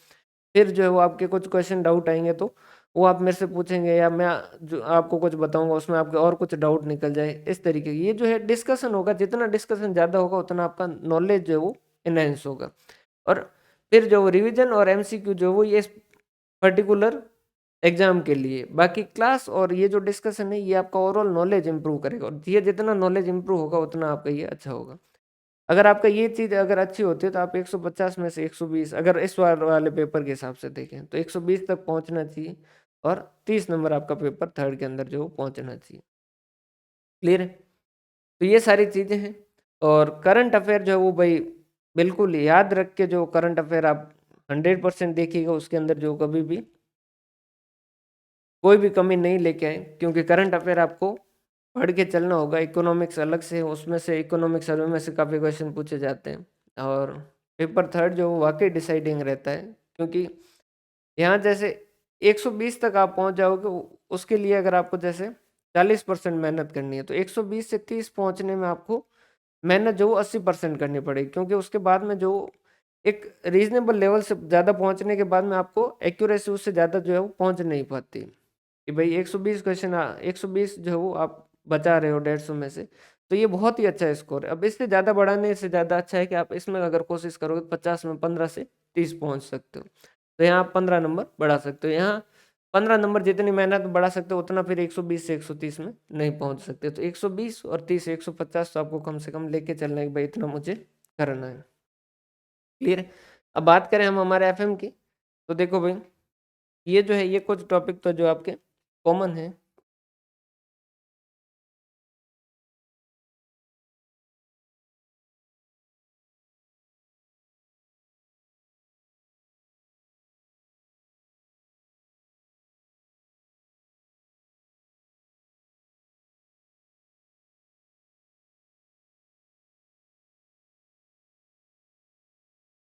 फिर जो है वो आपके कुछ क्वेश्चन डाउट आएंगे तो वो आप मेरे से पूछेंगे, या मैं जो आपको कुछ बताऊंगा उसमें आपके और कुछ डाउट निकल जाए, इस तरीके की ये जो है डिस्कशन होगा। जितना डिस्कशन ज़्यादा होगा उतना आपका नॉलेज जो है वो इनहेंस होगा। और फिर जो रिवीजन और एमसीक्यू जो वो ये पर्टिकुलर एग्जाम के लिए, बाकी क्लास और ये जो डिस्कशन है ये आपका ओवरऑल नॉलेज इंप्रूव करेगा, और ये जितना नॉलेज इंप्रूव होगा उतना आपका ये अच्छा होगा। अगर आपका ये चीज अगर अच्छी होती है तो आप 150 में से 120, अगर इस बार वाले पेपर के हिसाब से देखें तो 120 तक पहुंचना चाहिए, और 30 नंबर आपका पेपर थर्ड के अंदर जो पहुंचना चाहिए। क्लियर है? तो ये सारी चीजें हैं। और करंट अफेयर जो है वो भाई बिल्कुल याद रख के, जो करंट अफेयर आप 100% देखिएगा, उसके अंदर जो कभी भी कोई भी कमी नहीं लेके आए, क्योंकि करंट अफेयर आपको पढ़ के चलना होगा। इकोनॉमिक्स अलग से है, उसमें से इकोनॉमिक सर्वे में से काफ़ी क्वेश्चन पूछे जाते हैं। और पेपर थर्ड जो वाकई डिसाइडिंग रहता है, क्योंकि यहाँ जैसे 120 तक आप पहुँच जाओगे, उसके लिए अगर आपको जैसे 40% मेहनत करनी है, तो 120 से 30 पहुँचने में आपको मेहनत जो 80% करनी पड़ेगी, क्योंकि उसके बाद में जो एक रीजनेबल लेवल से ज़्यादा पहुँचने के बाद में आपको एक्यूरेसी उससे ज़्यादा जो है वो पहुँच नहीं पाती, कि भाई 120 क्वेश्चन, 120 जो है वो आप बचा रहे हो 150 में से, तो ये बहुत ही अच्छा स्कोर है। अब इससे ज़्यादा बढ़ाने से ज़्यादा अच्छा है कि आप इसमें अगर कोशिश करोगे तो 50 में 15 से 30 पहुंच सकते हो, तो यहाँ आप 15 नंबर बढ़ा सकते हो। यहाँ 15 नंबर जितनी मेहनत बढ़ा सकते हो उतना फिर 120 से 130 में नहीं पहुंच सकते, तो 120 और 30 150 तो आपको कम से कम लेके चलना है कि भाई इतना मुझे करना है। क्लियर है? अब बात करें हम हमारे एफएम की, तो देखो भाई, ये जो है ये कुछ टॉपिक तो जो आपके कॉमन है।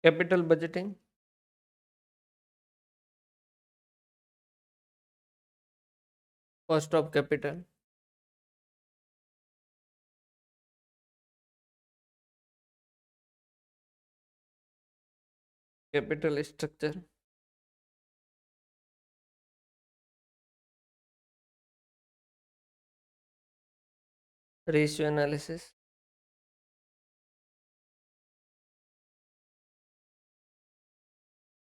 Capital budgeting, cost of capital, capital structure, ratio analysis,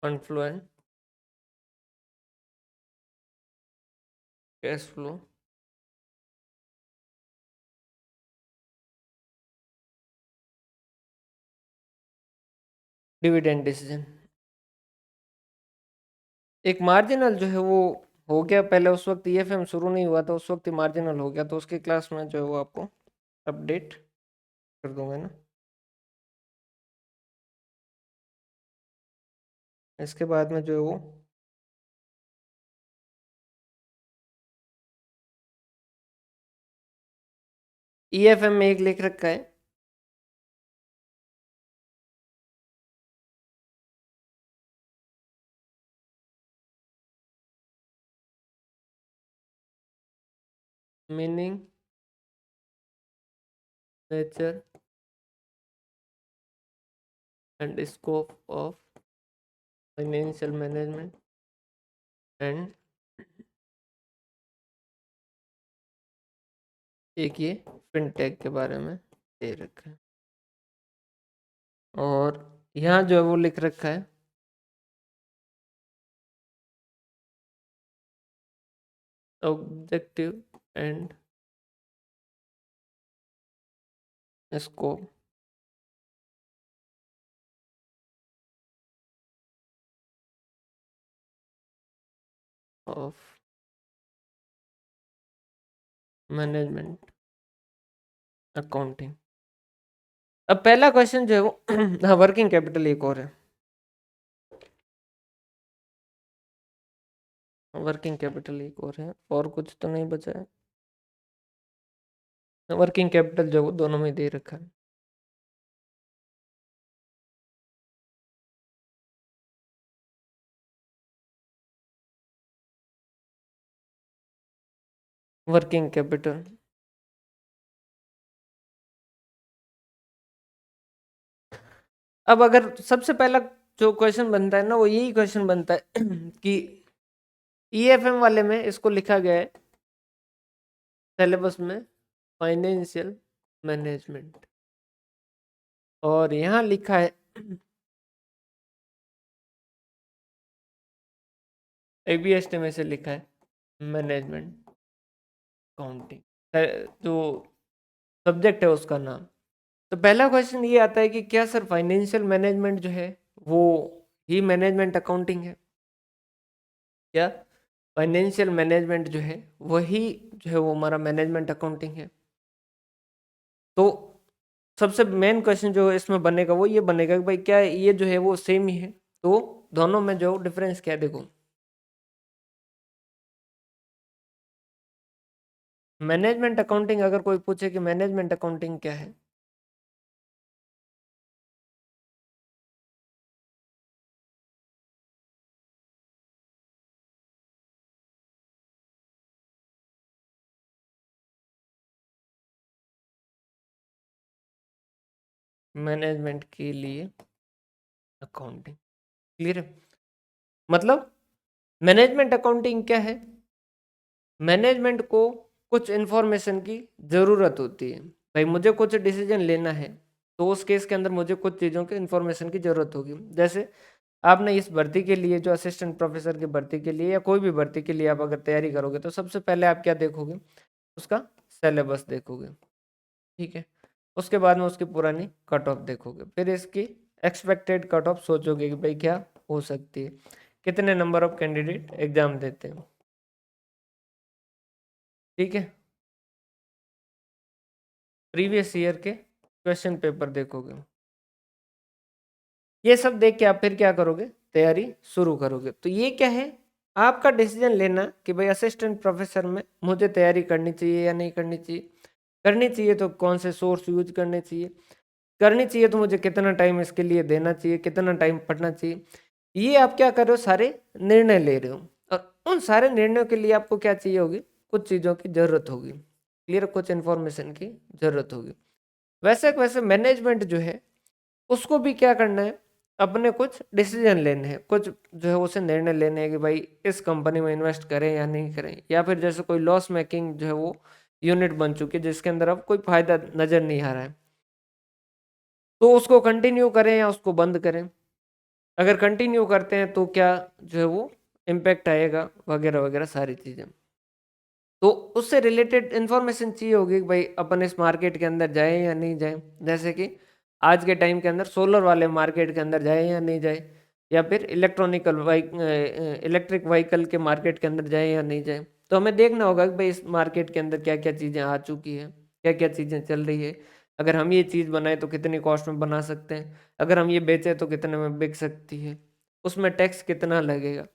fund flow and cash flow, dividend decision. एक मार्जिनल जो है वो हो गया, पहले उस वक्त ईएफएम शुरू नहीं हुआ था, उस वक्त मार्जिनल हो गया, तो उसकी क्लास में जो है वो आपको अपडेट कर दूंगा ना। इसके बाद में जो है वो ईएफएम में एक लिख रखा है meaning, nature and scope of financial management and एक ये फिनटेक के बारे में दे रखा है। और यहाँ जो है वो लिख रखा है objective and scope of management accounting. अब पहला क्वेश्चन जो है वो हाँ, वर्किंग कैपिटल एक और है, वर्किंग कैपिटल एक और है, और कुछ तो नहीं बचा है। वर्किंग कैपिटल जो है वो दोनों में दे रखा है। वर्किंग कैपिटल अब अगर सबसे पहला जो क्वेश्चन बनता है ना, वो यही क्वेश्चन बनता है कि ईएफएम वाले में इसको लिखा गया है सिलेबस में फाइनेंशियल मैनेजमेंट, और यहाँ लिखा है एबीएसटी में से लिखा है मैनेजमेंट अकाउंटिंग, जो सब्जेक्ट है उसका नाम। तो पहला क्वेश्चन ये आता है कि क्या सर फाइनेंशियल मैनेजमेंट जो है वो ही मैनेजमेंट अकाउंटिंग है? क्या फाइनेंशियल मैनेजमेंट जो है वही जो है वो हमारा मैनेजमेंट अकाउंटिंग है? तो सबसे मेन क्वेश्चन जो इसमें बनेगा वो ये बनेगा कि भाई क्या ये जो है वो सेम ही है? तो दोनों में जो डिफरेंस क्या है, देखो मैनेजमेंट अकाउंटिंग, अगर कोई पूछे कि मैनेजमेंट अकाउंटिंग क्या है, मैनेजमेंट के लिए अकाउंटिंग, क्लियर है? मतलब मैनेजमेंट अकाउंटिंग क्या है? मैनेजमेंट को कुछ इन्फॉर्मेशन की ज़रूरत होती है, भाई मुझे कुछ डिसीजन लेना है, तो उस केस के अंदर मुझे कुछ चीज़ों की इन्फॉर्मेशन की ज़रूरत होगी। जैसे आपने इस भर्ती के लिए, जो असिस्टेंट प्रोफेसर की भर्ती के लिए या कोई भी भर्ती के लिए आप अगर तैयारी करोगे, तो सबसे पहले आप क्या देखोगे? उसका सिलेबस देखोगे, ठीक है? उसके बाद में उसकी पुरानी कट ऑफ देखोगे, फिर इसकी एक्सपेक्टेड कट ऑफ सोचोगे कि भाई क्या हो सकती है, कितने नंबर ऑफ कैंडिडेट एग्जाम देते हैं, ठीक है? प्रीवियस ईयर के क्वेश्चन पेपर देखोगे, ये सब देख के आप फिर क्या करोगे? तैयारी शुरू करोगे। तो ये क्या है? आपका डिसीजन लेना कि भाई असिस्टेंट प्रोफेसर में मुझे तैयारी करनी चाहिए या नहीं करनी चाहिए। करनी चाहिए तो कौन से सोर्स यूज करने चाहिए, करनी चाहिए तो मुझे कितना टाइम इसके लिए देना चाहिए, कितना टाइम पढ़ना चाहिए। ये आप क्या कर रहे हो? सारे निर्णय ले रहे हो, और उन सारे निर्णयों के लिए आपको क्या चाहिए होगी? कुछ चीज़ों की ज़रूरत होगी, क्लियर? कुछ इन्फॉर्मेशन की ज़रूरत होगी। वैसे वैसे मैनेजमेंट जो है उसको भी क्या करना है? अपने कुछ डिसीजन लेने हैं, कुछ जो है उसे निर्णय लेने हैं कि भाई इस कंपनी में इन्वेस्ट करें या नहीं करें, या फिर जैसे कोई लॉस मेकिंग जो है वो यूनिट बन चुकी है जिसके अंदर अब कोई फायदा नजर नहीं आ रहा है, तो उसको कंटिन्यू करें या उसको बंद करें। अगर कंटिन्यू करते हैं तो क्या जो है वो इम्पैक्ट आएगा, वगैरह वगैरह सारी चीज़ें। तो उससे रिलेटेड इन्फॉर्मेशन चाहिए होगी कि भाई अपन इस मार्केट के अंदर जाएं या नहीं जाएं। जैसे कि आज के टाइम के अंदर सोलर वाले मार्केट के अंदर जाए या नहीं जाए, या फिर इलेक्ट्रिक व्हीकल के मार्केट के अंदर जाए या नहीं जाए। तो हमें देखना होगा कि भाई इस मार्केट के अंदर क्या क्या चीज़ें आ चुकी है, क्या क्या चीज़ें चल रही है। अगर हम ये चीज़ बनाए तो कितनी कॉस्ट में बना सकते हैं, अगर हम ये बेचें तो कितने में बिक सकती है, उसमें टैक्स कितना लगेगा।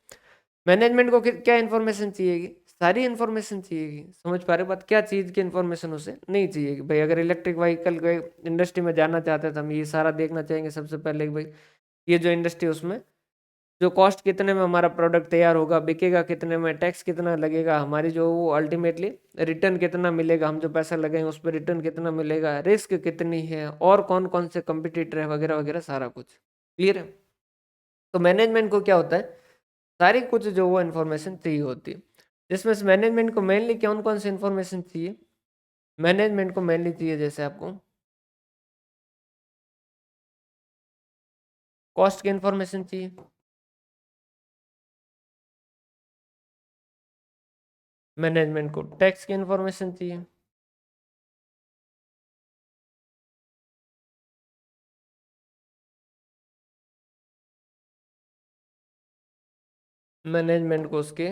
मैनेजमेंट को क्या इन्फॉर्मेशन चाहिएगी, सारी इन्फॉर्मेशन चाहिएगी। समझ पा रहे हो बात, क्या चीज़ की इन्फॉर्मेशन उसे नहीं चाहिएगी। भाई अगर इलेक्ट्रिक व्हीकल के इंडस्ट्री में जाना चाहते हैं तो हम ये सारा देखना चाहेंगे सबसे पहले कि भाई ये जो इंडस्ट्री है उसमें जो कॉस्ट कितने में हमारा प्रोडक्ट तैयार होगा, बिकेगा कितने में, टैक्स कितना लगेगा, हमारी जो वो अल्टीमेटली रिटर्न कितना मिलेगा, हम जो पैसा लगाएंगे उस पर रिटर्न कितना मिलेगा, रिस्क कितनी है, और कौन कौन से कंपटीटर है, वगैरह वगैरह सारा कुछ क्लियर है। तो मैनेजमेंट को क्या होता है, सारी कुछ जो वो इन्फॉर्मेशन चाहिए होती है, जिसमें से मैनेजमेंट को मेनली कौन कौन सी इन्फॉर्मेशन चाहिए। मैनेजमेंट को मेनली चाहिए जैसे आपको कॉस्ट की इन्फॉर्मेशन चाहिए, मैनेजमेंट को टैक्स की इन्फॉर्मेशन चाहिए, मैनेजमेंट को उसके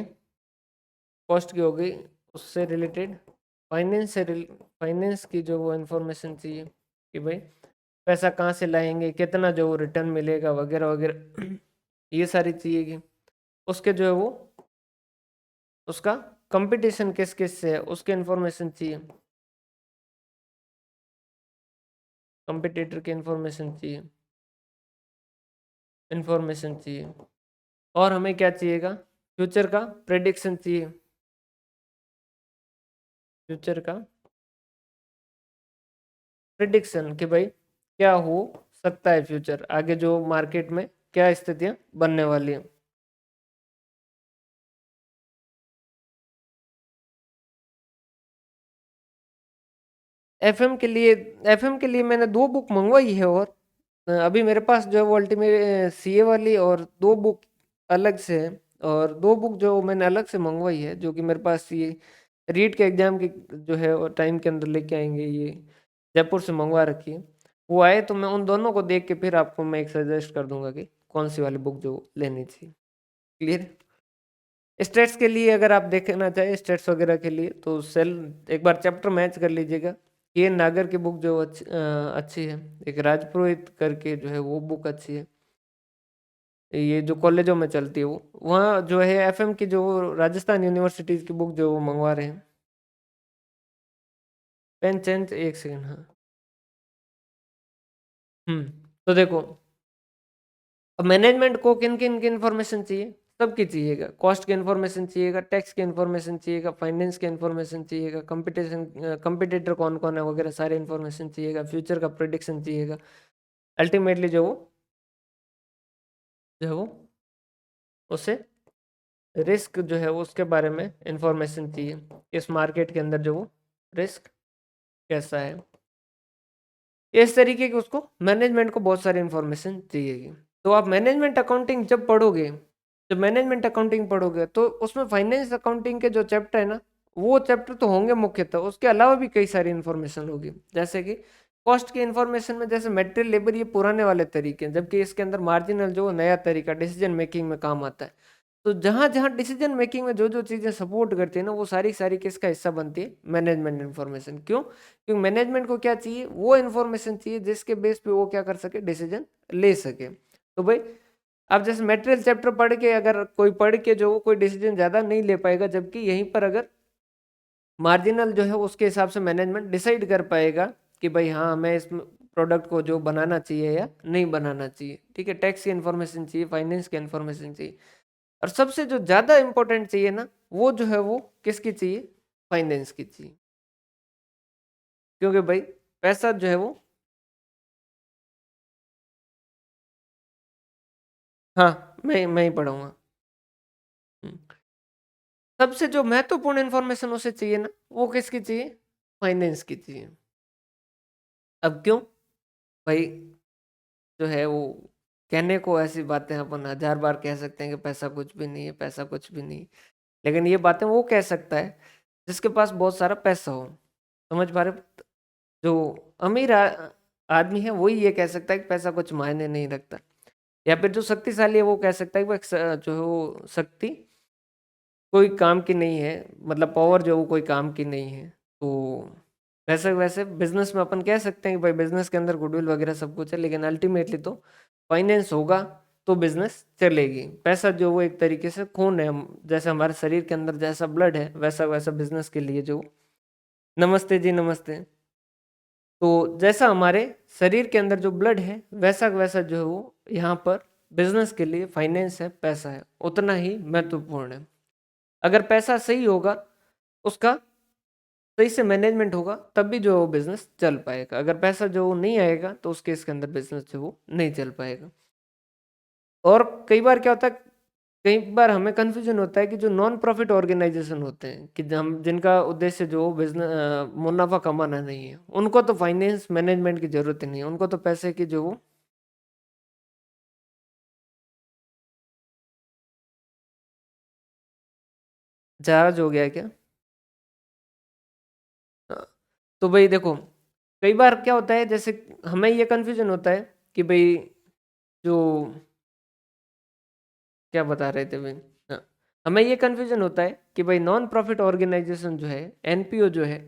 कॉस्ट की हो गई, उससे रिलेटेड फाइनेंस से फाइनेंस की जो वो इन्फॉर्मेशन चाहिए कि भाई पैसा कहाँ से लाएंगे, कितना जो वो रिटर्न मिलेगा, वगैरह वगैरह ये सारी चाहिए। उसके जो है वो उसका कंपटीशन किस किस से है उसके इन्फॉर्मेशन चाहिए, कंपटीटर की इन्फॉर्मेशन चाहिए। और हमें क्या चाहिएगा, फ्यूचर का प्रेडिक्शन चाहिए, फ्यूचर का प्रिडिक्शन कि भाई क्या हो सकता है, फ्यूचर आगे जो मार्केट में क्या स्थितियां बनने वाली हैं। एफएम के लिए मैंने 2 बुक मंगवाई है, और अभी मेरे पास जो है वो अल्टीमेट सीए वाली और 2 बुक अलग से है। और 2 बुक जो मैंने अलग से मंगवाई है जो कि मेरे पास ये रीट के एग्जाम की जो है वो टाइम के अंदर लेके आएंगे, ये जयपुर से मंगवा रखी है। वो आए तो मैं उन दोनों को देख के फिर आपको मैं एक सजेस्ट कर दूंगा कि कौन सी वाली बुक जो लेनी चाहिए। क्लियर। स्टेट्स के लिए अगर आप देखना चाहें, स्टेट्स वगैरह के लिए तो सेल एक बार चैप्टर मैच कर लीजिएगा। ये नागर की बुक जो अच्छी है, एक राजपुरोहित करके जो है वो बुक अच्छी है, ये जो कॉलेजों में चलती है वो। वहाँ जो है एफएम की जो राजस्थान यूनिवर्सिटीज की बुक जो वो मंगवा रहे हैं। पेन चेंज एक सेकंड, हाँ। तो देखो, अब मैनेजमेंट को किन किन की इन्फॉर्मेशन चाहिए, सबकी चाहिएगा। कॉस्ट की इन्फॉर्मेशन चाहिएगा, टैक्स की इन्फॉर्मेशन चाहिएगा, फाइनेंस की इन्फॉर्मेशन चाहिएगा, कंपटीशन कंपटीटर कौन कौन है वगैरह सारे इन्फॉर्मेशन चाहिएगा, फ्यूचर का प्रोडिक्शन चाहिएगा। अल्टीमेटली जो है वो उसे रिस्क जो है वो उसके बारे में इंफॉर्मेशन चाहिए, इस मार्केट के अंदर जो वो रिस्क कैसा है। इस तरीके की उसको मैनेजमेंट को बहुत सारी इंफॉर्मेशन चाहिएगी। तो आप मैनेजमेंट अकाउंटिंग जब पढ़ोगे, जब मैनेजमेंट अकाउंटिंग पढ़ोगे तो उसमें फाइनेंस अकाउंटिंग के जो चैप्टर है ना, वो चैप्टर तो होंगे मुख्यतः, उसके अलावा भी कई सारी इंफॉर्मेशन होगी। जैसे कि कॉस्ट की इंफॉर्मेशन में जैसे मटेरियल लेबर, ये पुराने वाले तरीके हैं, जबकि इसके अंदर मार्जिनल जो नया तरीका डिसीजन मेकिंग में काम आता है। तो जहां जहां डिसीजन मेकिंग में जो जो चीजें सपोर्ट करती है ना, वो सारी सारी किसका हिस्सा बनती है, मैनेजमेंट इन्फॉर्मेशन। क्यों? क्योंकि मैनेजमेंट को क्या चाहिए, वो इन्फॉर्मेशन चाहिए जिसके बेस पे वो क्या कर सके, डिसीजन ले सके। तो भाई अब जैसे मटेरियल चैप्टर पढ़ के अगर कोई पढ़ के जो कोई डिसीजन ज्यादा नहीं ले पाएगा, जबकि यहीं पर अगर मार्जिनल जो है उसके हिसाब से मैनेजमेंट डिसाइड कर पाएगा कि भाई हाँ हमें इस प्रोडक्ट को जो बनाना चाहिए या नहीं बनाना चाहिए। ठीक है, टैक्स की इन्फॉर्मेशन चाहिए, फाइनेंस की इन्फॉर्मेशन चाहिए, और सबसे जो ज्यादा इंपॉर्टेंट चाहिए ना, वो जो है वो किसकी चाहिए, फाइनेंस की चाहिए। क्योंकि भाई पैसा जो है वो, हाँ मैं ही पढ़ाऊंगा। हम्म, सबसे जो महत्वपूर्ण इन्फॉर्मेशन उसे चाहिए ना, वो किसकी चाहिए, फाइनेंस की चाहिए। अब क्यों? भाई जो है वो, कहने को ऐसी बातें अपन हजार बार कह सकते हैं कि पैसा कुछ भी नहीं है, पैसा कुछ भी नहीं है, लेकिन ये बातें वो कह सकता है जिसके पास बहुत सारा पैसा हो। समझ पा रहे? जो अमीर आदमी है वही ये कह सकता है कि पैसा कुछ मायने नहीं रखता, या फिर जो शक्तिशाली है वो कह सकता है कि जो है वो शक्ति कोई काम की नहीं है, मतलब पावर जो है वो कोई काम की नहीं है। तो वैसे वैसे बिजनेस में अपन कह सकते हैं कि भाई बिजनेस के अंदर गुडविल वगैरह सब कुछ है, लेकिन अल्टीमेटली तो फाइनेंस होगा तो बिजनेस चलेगी। पैसा जो वो एक तरीके से खून है, जैसे हमारे शरीर के अंदर जैसा ब्लड है वैसा वैसा बिजनेस के लिए जो। नमस्ते जी, नमस्ते। तो जैसा हमारे शरीर के अंदर जो ब्लड है वैसा वैसा जो है वो यहाँ पर बिजनेस के लिए फाइनेंस है, पैसा है, उतना ही महत्वपूर्ण है। अगर पैसा सही होगा, उसका सही से मैनेजमेंट होगा, तब भी जो है वो बिजनेस चल पाएगा। अगर पैसा जो नहीं आएगा तो उस केस के अंदर बिजनेस जो वो नहीं चल पाएगा। और कई बार क्या होता है, कई बार हमें कंफ्यूजन होता है कि जो नॉन प्रॉफिट ऑर्गेनाइजेशन होते हैं कि हम जिनका उद्देश्य जो बिजनेस मुनाफा कमाना नहीं है, उनको तो फाइनेंस मैनेजमेंट की जरूरत ही नहीं है, उनको तो पैसे की जो वो जहाज हो गया क्या। हाँ, तो भाई देखो, कई बार क्या होता है, जैसे हमें ये कंफ्यूजन होता है कि भाई जो क्या बता रहे थे भाई। हाँ, हमें ये कंफ्यूजन होता है कि भाई नॉन प्रॉफिट ऑर्गेनाइजेशन जो है, एनपीओ जो है,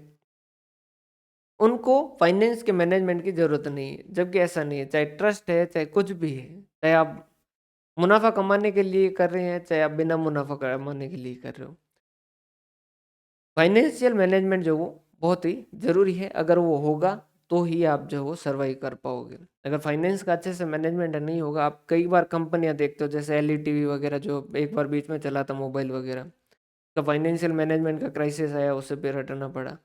उनको फाइनेंस के मैनेजमेंट की जरूरत नहीं है, जबकि ऐसा नहीं है। चाहे ट्रस्ट है, चाहे कुछ भी है, चाहे आप मुनाफा कमाने के लिए कर रहे हैं, चाहे आप बिना मुनाफा कमाने के लिए कर रहे हो, फाइनेंशियल मैनेजमेंट जो वो बहुत ही जरूरी है। अगर वो होगा तो ही आप जो वो सर्वाइव कर पाओगे। अगर फाइनेंस का अच्छे से मैनेजमेंट नहीं होगा, आप कई बार कंपनियां देखते हो जैसे एलई टीवी वगैरह जो एक बार बीच में चला था, मोबाइल वगैरह का फाइनेंशियल मैनेजमेंट का क्राइसिस आया, उससे फिर हटना पड़ा।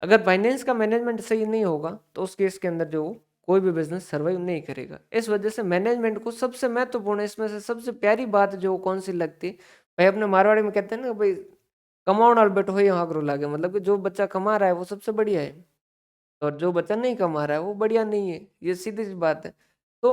अगर फाइनेंस का मैनेजमेंट सही नहीं होगा तो उस केस के अंदर जो कोई भी बिजनेस सर्वाइव नहीं करेगा। इस वजह से मैनेजमेंट को सबसे महत्वपूर्ण, इसमें से सबसे प्यारी बात जो कौन सी लगती है भाई, अपने मारवाड़ी में कहते हैं ना भाई, कमाओ नाल बैठो ही हाँकरो लागे, मतलब कि जो बच्चा कमा रहा है वो सबसे बढ़िया है, और जो बच्चा नहीं कमा रहा है वो बढ़िया नहीं है। ये सीधी सी बात है। तो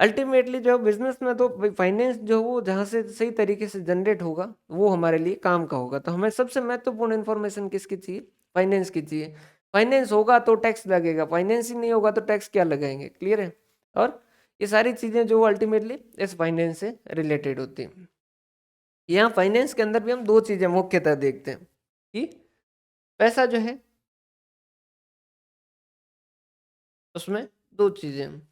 अल्टीमेटली जो बिजनेस में तो फाइनेंस जो वो जहाँ से सही तरीके से जनरेट होगा वो हमारे लिए काम का होगा। तो हमें सबसे महत्वपूर्ण इन्फॉर्मेशन किसकी चाहिए, फाइनेंस की चाहिए। फाइनेंस होगा तो टैक्स लगेगा, फाइनेंस ही नहीं होगा तो टैक्स क्या लगाएंगे, क्लियर है। और ये सारी चीजें जो अल्टीमेटली इस फाइनेंस से रिलेटेड होती हैं। यहाँ फाइनेंस के अंदर भी हम दो चीजें मुख्यतः देखते हैं कि पैसा जो है उसमें दो चीजें हैं।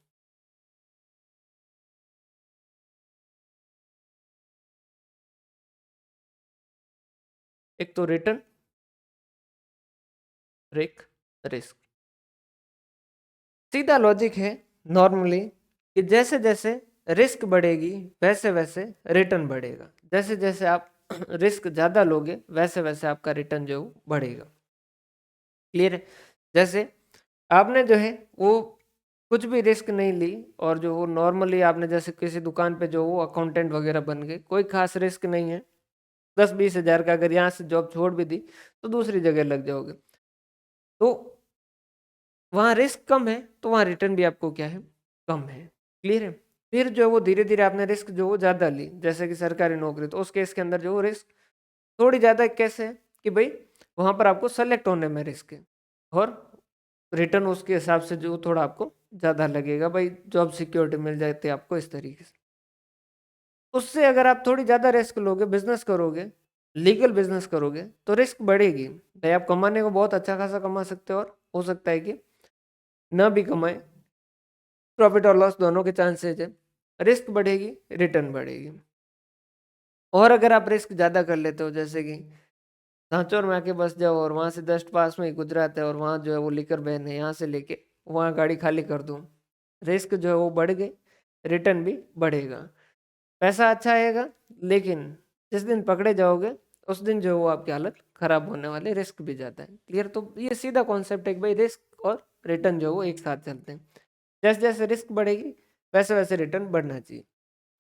एक तो रिटर्न, रिक रिस्क। सीधा लॉजिक है नॉर्मली कि जैसे जैसे रिस्क बढ़ेगी वैसे वैसे रिटर्न बढ़ेगा। जैसे जैसे आप रिस्क ज्यादा लोगे वैसे वैसे आपका रिटर्न जो है वो बढ़ेगा, क्लियर है। जैसे आपने जो है वो कुछ भी रिस्क नहीं ली, और जो वो नॉर्मली आपने जैसे किसी दुकान पे जो वो अकाउंटेंट वगैरह बन गए, कोई खास रिस्क नहीं है। 10-20 हज़ार का अगर यहाँ से जॉब छोड़ भी दी तो दूसरी जगह लग जाओगे, तो वहाँ रिस्क कम है तो वहाँ रिटर्न भी आपको क्या है, कम है, क्लियर है। फिर जो वो धीरे धीरे आपने रिस्क जो वो ज़्यादा ली, जैसे कि सरकारी नौकरी, तो उस केस के अंदर जो वो रिस्क थोड़ी ज़्यादा कैसे है कि भाई वहाँ पर आपको सेलेक्ट होने में रिस्क है, और रिटर्न उसके हिसाब से जो थोड़ा आपको ज़्यादा लगेगा, भाई जॉब सिक्योरिटी मिल जाती है आपको इस तरीके से। उससे अगर आप थोड़ी ज़्यादा रिस्क लोगे, बिजनेस करोगे, लीगल बिजनेस करोगे, तो रिस्क बढ़ेगी भाई। आप कमाने को बहुत अच्छा खासा कमा सकते हो, और हो सकता है कि ना भी कमाए, प्रॉफिट और लॉस दोनों के चांसेज है। रिस्क बढ़ेगी, रिटर्न बढ़ेगी। और अगर आप रिस्क ज़्यादा कर लेते हो, जैसे कि सांचौर में आके बस जाओ और वहाँ से जस्ट पास में ही गुजरात है और वहाँ जो है वो लिकर बैन है, यहाँ से लेके वहाँ गाड़ी खाली कर दूँ, रिस्क जो है वो बढ़ गई, रिटर्न भी बढ़ेगा। पैसा अच्छा आएगा, लेकिन जिस दिन पकड़े जाओगे उस दिन जो है वो आपकी हालत खराब होने वाली, रिस्क भी ज़्यादा है, क्लियर। तो ये सीधा कॉन्सेप्ट है कि भाई रिस्क और रिटर्न जो है वो एक साथ चलते हैं। जैसे जैसे रिस्क बढ़ेगी वैसे वैसे रिटर्न बढ़ना चाहिए।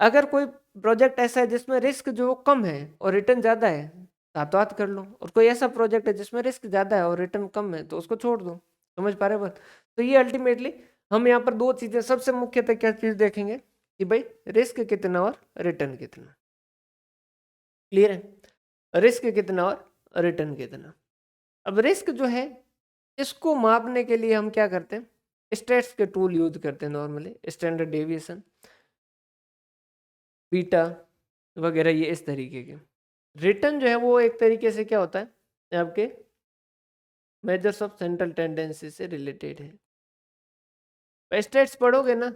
अगर कोई प्रोजेक्ट ऐसा है जिसमें रिस्क जो वो कम है और रिटर्न ज़्यादा है, हाथों हाथ कर लो। और कोई ऐसा प्रोजेक्ट है जिसमें रिस्क ज़्यादा है और रिटर्न कम है, तो उसको छोड़ दो। समझ पा रहे हो बात। तो ये अल्टीमेटली हम यहाँ पर दो चीज़ें सबसे मुख्यतः क्या चीज़ देखेंगे कि भाई रिस्क कितना और रिटर्न कितना, क्लियर है। रिस्क कितना और रिटर्न कितना। अब रिस्क जो है इसको मापने के लिए हम क्या करते हैं, स्टेट्स के टूल यूज करते हैं नॉर्मली, स्टैंडर्ड डेविएशन, बीटा वगैरह, ये इस तरीके के। रिटर्न जो है वो एक तरीके से क्या होता है, आपके मेजर्स ऑफ सेंट्रल टेंडेंसी से रिलेटेड है। स्टेट्स पढ़ोगे ना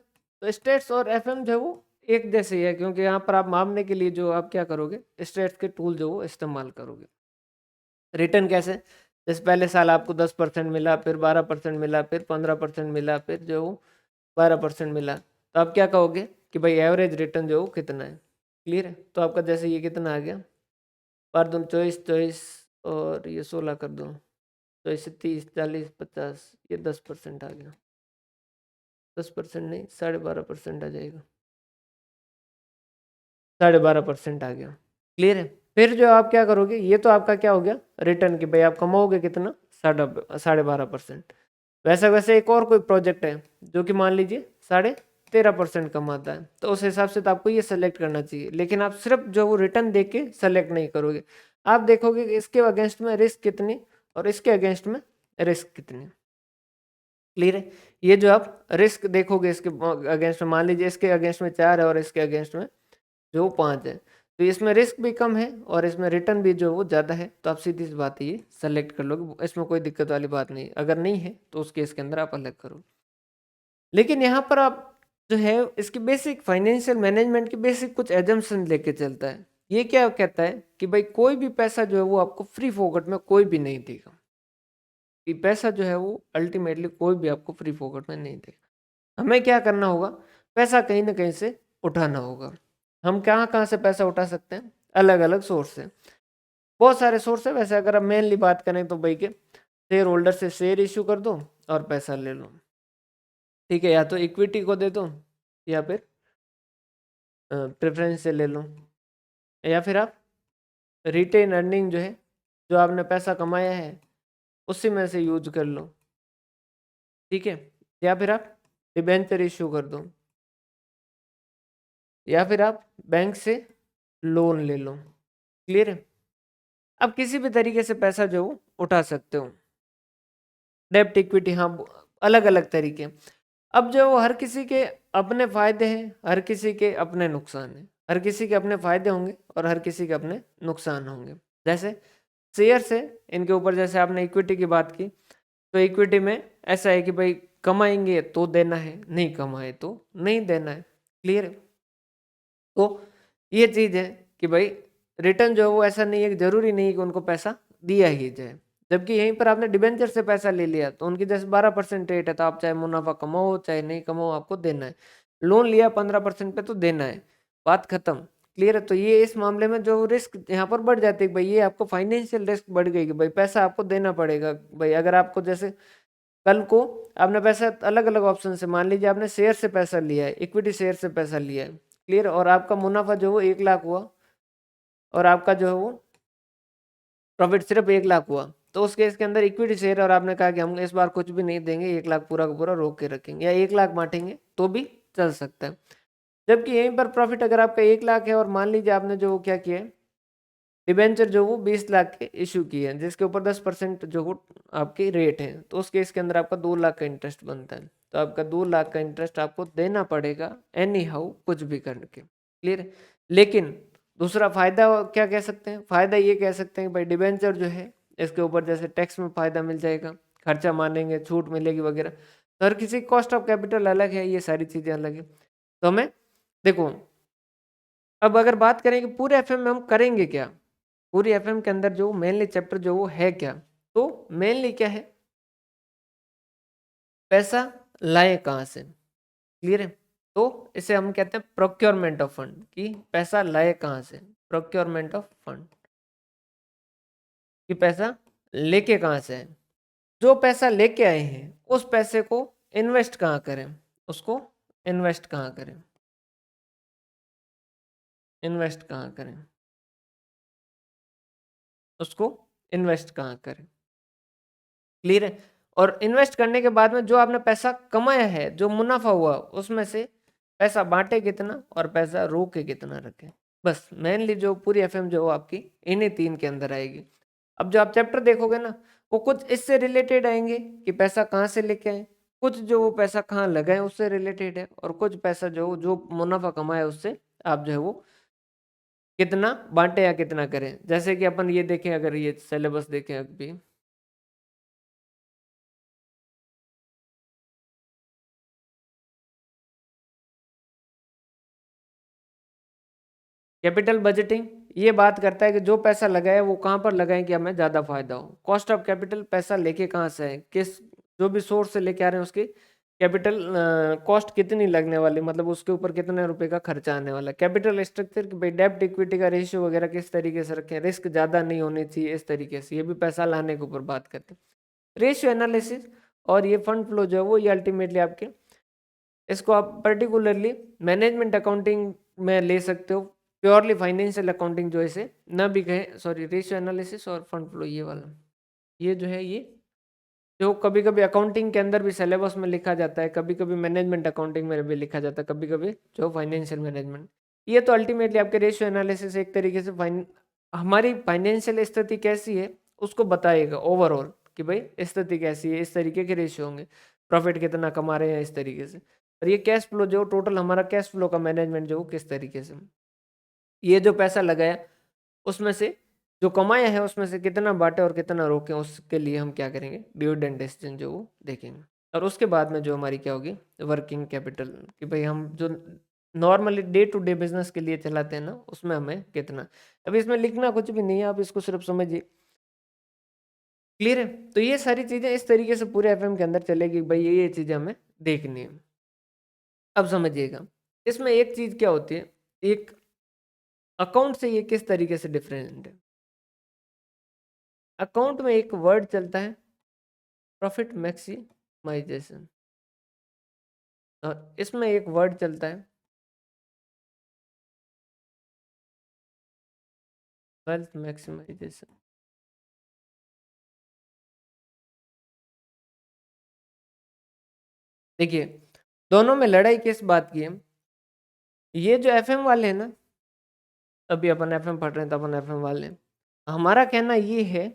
तो स्टेट्स और एफएम जो है वो एक जैसे ही है, क्योंकि यहाँ पर आप मापने के लिए जो आप क्या करोगे, स्टेट्स के टूल जो वो इस्तेमाल करोगे। रिटर्न कैसे, जैसे पहले साल आपको 10% मिला, फिर 12% मिला, फिर 15% मिला, फिर जो 12% मिला, तो आप क्या कहोगे कि भाई एवरेज रिटर्न जो कितना है। क्लियर है। तो आपका जैसे ये कितना आ गया, बार दूं 24 और ये 16 कर दूं, तो इससे 30 40 50, ये 10% आ गया। 10% नहीं, 12.5% आ जाएगा, 12.5% आ गया। क्लियर है। फिर जो आप क्या करोगे, ये तो आपका क्या हो गया रिटर्न की, भाई आप कमाओगे कितना, 12.5%। वैसे वैसे एक और कोई प्रोजेक्ट है जो कि मान लीजिए 13.5% कमाता है, तो उस हिसाब से तो आपको ये सेलेक्ट करना चाहिए। लेकिन आप सिर्फ जो वो रिटर्न देख के सेलेक्ट नहीं करोगे, आप देखोगे कि इसके अगेंस्ट में रिस्क कितनी और इसके अगेंस्ट में रिस्क कितनी। क्लियर है। ये जो आप रिस्क देखोगे इसके अगेंस्ट में, मान लीजिए इसके अगेंस्ट में 4 है और इसके अगेंस्ट में जो 5 है, तो इसमें रिस्क भी कम है और इसमें रिटर्न भी जो वो ज़्यादा है, तो आप सीधी सी बात है ये सेलेक्ट कर लोगे, इसमें कोई दिक्कत वाली बात नहीं। अगर नहीं है तो उस केस के अंदर आप अलग करो। लेकिन यहाँ पर आप जो है इसकी बेसिक फाइनेंशियल मैनेजमेंट की बेसिक कुछ एजम्पशन लेके चलता है। ये क्या कहता है कि भाई कोई भी पैसा जो है वो आपको फ्री फोकट में कोई भी नहीं देगा, कि पैसा जो है वो अल्टीमेटली कोई भी आपको फ्री फोकट में नहीं देगा। हमें क्या करना होगा, पैसा कहीं ना कहीं से उठाना होगा। हम कहाँ कहाँ से पैसा उठा सकते हैं, अलग अलग सोर्स से, बहुत सारे सोर्स है। वैसे अगर हम मेनली बात करें तो भाई के शेयर होल्डर से शेयर इश्यू कर दो और पैसा ले लो। ठीक है, या तो इक्विटी को दे दो या फिर प्रेफरेंस से ले लो, या फिर आप रिटेन अर्निंग जो है, जो आपने पैसा कमाया है उसी में से यूज कर लो। ठीक है, या फिर आप डिबेंचर इश्यू कर दो, या फिर आप बैंक से लोन ले लो। क्लियर है। आप किसी भी तरीके से पैसा जो उठा सकते हो, डेब्ट इक्विटी, हाँ, अलग अलग तरीके। अब जो हर किसी के अपने फायदे हैं, हर किसी के अपने नुकसान हैं, हर किसी के अपने फायदे होंगे और हर किसी के अपने नुकसान होंगे। जैसे शेयर से इनके ऊपर, जैसे आपने इक्विटी की बात की, तो इक्विटी में ऐसा है कि भाई कमाएंगे तो देना है, नहीं कमाए तो नहीं देना है। क्लियर है। तो ये चीज है कि भाई रिटर्न जो है वो ऐसा नहीं है कि जरूरी नहीं है कि उनको पैसा दिया ही जाए। जबकि यहीं पर आपने डिबेंचर से पैसा ले लिया तो उनकी जैसे 12% रेट है, तो आप चाहे मुनाफा कमाओ चाहे नहीं कमाओ आपको देना है। लोन लिया 15% पे तो देना है, बात खत्म। क्लियर है। तो ये इस मामले में जो रिस्क यहाँ पर बढ़ जाती है, भाई ये आपको फाइनेंशियल रिस्क बढ़ गई कि भाई पैसा आपको देना पड़ेगा। भाई अगर आपको जैसे कल को आपने पैसा अलग अलग ऑप्शन से, मान लीजिए आपने शेयर से पैसा लिया है, इक्विटी शेयर से पैसा लिया है, क्लियर, और आपका मुनाफा जो वो 1 लाख हुआ और आपका जो है वो प्रॉफिट सिर्फ 1 लाख हुआ, तो उस केस के अंदर इक्विटी शेयर और आपने कहा कि हम इस बार कुछ भी नहीं देंगे, 1 लाख पूरा का पूरा रोक के रखेंगे या 1 लाख बांटेंगे तो भी चल सकता है। जबकि यहीं पर प्रॉफिट अगर आपका 1 लाख है और मान लीजिए आपने जो क्या किया है, डिबेंचर जो वो 20 लाख के इशू किए हैं जिसके ऊपर 10% जो वो आपकी रेट है, तो उस केस के अंदर आपका 2 लाख का इंटरेस्ट बनता है। तो आपका 2 लाख का इंटरेस्ट आपको देना पड़ेगा एनी हाउ कुछ भी करके। क्लियर। लेकिन दूसरा फायदा क्या कह सकते हैं, फायदा ये कह सकते हैं भाई डिबेंचर जो है इसके ऊपर जैसे टैक्स में फायदा मिल जाएगा, खर्चा मानेंगे छूट मिलेगी वगैरह। तो हर किसी कॉस्ट ऑफ कैपिटल अलग है, ये सारी चीजें अलग है। तो हमें देखो, अब अगर बात करें कि पूरे एफएम में हम करेंगे क्या, पूरी एफएम के अंदर जो मेनली चैप्टर जो वो है क्या, तो मेनली क्या है, पैसा लाए कहाँ से। क्लियर है। तो इसे हम कहते हैं प्रोक्योरमेंट ऑफ फंड, कि पैसा लाए कहाँ से, प्रोक्योरमेंट ऑफ फंड, कि पैसा लेके कहाँ से है। जो पैसा लेके आए हैं उस पैसे को इन्वेस्ट कहाँ करें, उसको इन्वेस्ट कहाँ करें, इन्वेस्ट कहाँ करें, उसको इन्वेस्ट कहाँ करें। क्लियर है। और इन्वेस्ट करने के बाद में जो आपने पैसा कमाया है, जो मुनाफा हुआ, उसमें से पैसा बांटे कितना और पैसा रोक के कितना रखें। बस मेनली जो पूरी एफएम जो आपकी इन्हीं 3 के अंदर आएगी। अब जो आप चैप्टर देखोगे ना, वो कुछ इससे रिलेटेड आएंगे कि पैसा कहाँ से लेके आए, कुछ जो वो पैसा कहाँ लगाए उससे रिलेटेड है, और कुछ पैसा जो जो मुनाफा कमाए उससे आप जो है वो कितना बांटे या कितना करें। जैसे कि अपन ये देखें, अगर ये सिलेबस देखें अभी, कैपिटल बजटिंग ये बात करता है कि जो पैसा लगाए वो कहाँ पर लगाएं कि हमें ज़्यादा फायदा हो। कॉस्ट ऑफ कैपिटल पैसा लेके कहाँ से है, किस जो भी सोर्स से लेके आ रहे हैं उसकी कैपिटल कॉस्ट कितनी लगने वाली, मतलब उसके ऊपर कितने रुपए का खर्चा आने वाला। कैपिटल स्ट्रक्चर कि भाई डेब्ट इक्विटी का रेशियो वगैरह किस तरीके से रखें, रिस्क ज़्यादा नहीं होनी चाहिए, इस तरीके से ये भी पैसा लाने के ऊपर बात करते हैं। रेशियो एनालिसिस और ये फंड फ्लो जो है वो ये अल्टीमेटली आपके, इसको आप पर्टिकुलरली मैनेजमेंट अकाउंटिंग में ले सकते हो। प्योरली फाइनेंशियल अकाउंटिंग जो इसे न भी कहे, सॉरी, रेशियो एनालिसिस और फंड फ्लो ये वाला, ये जो है ये जो कभी कभी अकाउंटिंग के अंदर भी सिलेबस में लिखा जाता है, कभी कभी मैनेजमेंट अकाउंटिंग में भी लिखा जाता है, कभी कभी जो फाइनेंशियल मैनेजमेंट। ये तो अल्टीमेटली आपके रेशियो एनालिसिस एक तरीके से हमारी फाइनेंशियल स्थिति कैसी है उसको बताएगा ओवरऑल, कि भाई स्थिति कैसी है, इस तरीके के रेशियो होंगे, प्रॉफिट कितना कमा रहे हैं इस तरीके से। और ये कैश फ्लो जो टोटल हमारा कैश फ्लो का मैनेजमेंट जो किस तरीके से, ये जो पैसा लगाया उसमें से जो कमाया है उसमें से कितना बांटे और कितना रोके, उसके लिए हम क्या करेंगे, डिविडेंड डिसीजन जो वो देखेंगे। और उसके बाद में जो हमारी क्या होगी, वर्किंग कैपिटल, कि भाई हम जो normally day to day business के लिए चलाते हैं ना उसमें हमें कितना। अभी इसमें लिखना कुछ भी नहीं है, आप इसको सिर्फ समझिए। क्लियर है? तो ये सारी चीजें इस तरीके से पूरे एफएम के अंदर चलेगी, भाई ये चीजें हमें देखनी है। अब समझिएगा इसमें एक चीज क्या होती है, एक अकाउंट से ये किस तरीके से डिफरेंट है। अकाउंट में एक वर्ड चलता है प्रॉफिट मैक्सिमाइजेशन, और इसमें एक वर्ड चलता है वेल्थ मैक्सिमाइजेशन। देखिए दोनों में लड़ाई किस बात की है। ये जो एफएम वाले हैं ना, अभी अपन एफएम पढ़ रहे हैं तो अपन एफएम वाले हैं, हमारा कहना ये है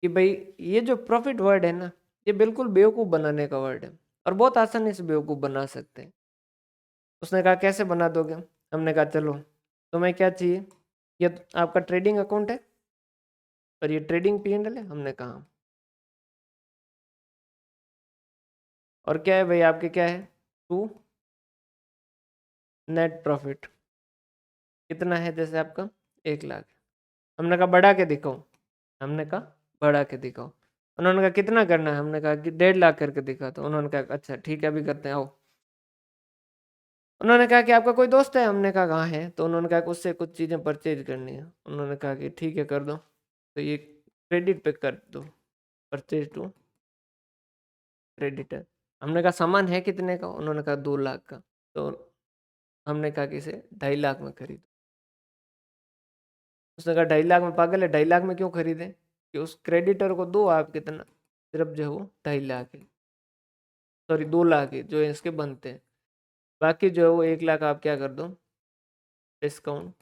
कि भाई ये जो प्रॉफिट वर्ड है ना, ये बिल्कुल बेवकूफ़ बनाने का वर्ड है, और बहुत आसानी से बेवकूफ़ बना सकते हैं। उसने कहा कैसे बना दोगे, हमने कहा चलो तुम्हें क्या चाहिए, ये आपका ट्रेडिंग अकाउंट है और ये ट्रेडिंग P&L है, हमने कहा। और क्या है भाई आपके, क्या है, टू नेट प्रॉफिट कितना है, जैसे आपका 1 लाख। हमने कहा बढ़ा के दिखाओ, हमने कहा बढ़ा के दिखाओ। उन्होंने कहा कितना करना है, हमने कहा कि 1.5 लाख करके दिखा। तो उन्होंने कहा अच्छा ठीक है अभी करते हैं आओ। उन्होंने कहा कि आपका कोई दोस्त है, हमने कहा कहाँ है। तो उन्होंने कहा कि उससे कुछ चीज़ें परचेज करनी है। उन्होंने कहा कि ठीक है कर दो, तो ये क्रेडिट पे कर दो, परचेज टू क्रेडिटर। हमने कहा सामान है कितने का, उन्होंने कहा 2 लाख का। तो हमने कहा कि इसे 2.5 लाख में खरीदो। उसने कहा 2.5 लाख में पागल है, 2.5 लाख में क्यों खरीदे, कि उस क्रेडिटर को दो आप कितना, सिर्फ जो है वो 2.5 लाख है, सॉरी 2 लाख है जो इसके बनते हैं। बाकी जो है वो 1 लाख आप क्या कर दो, डिस्काउंट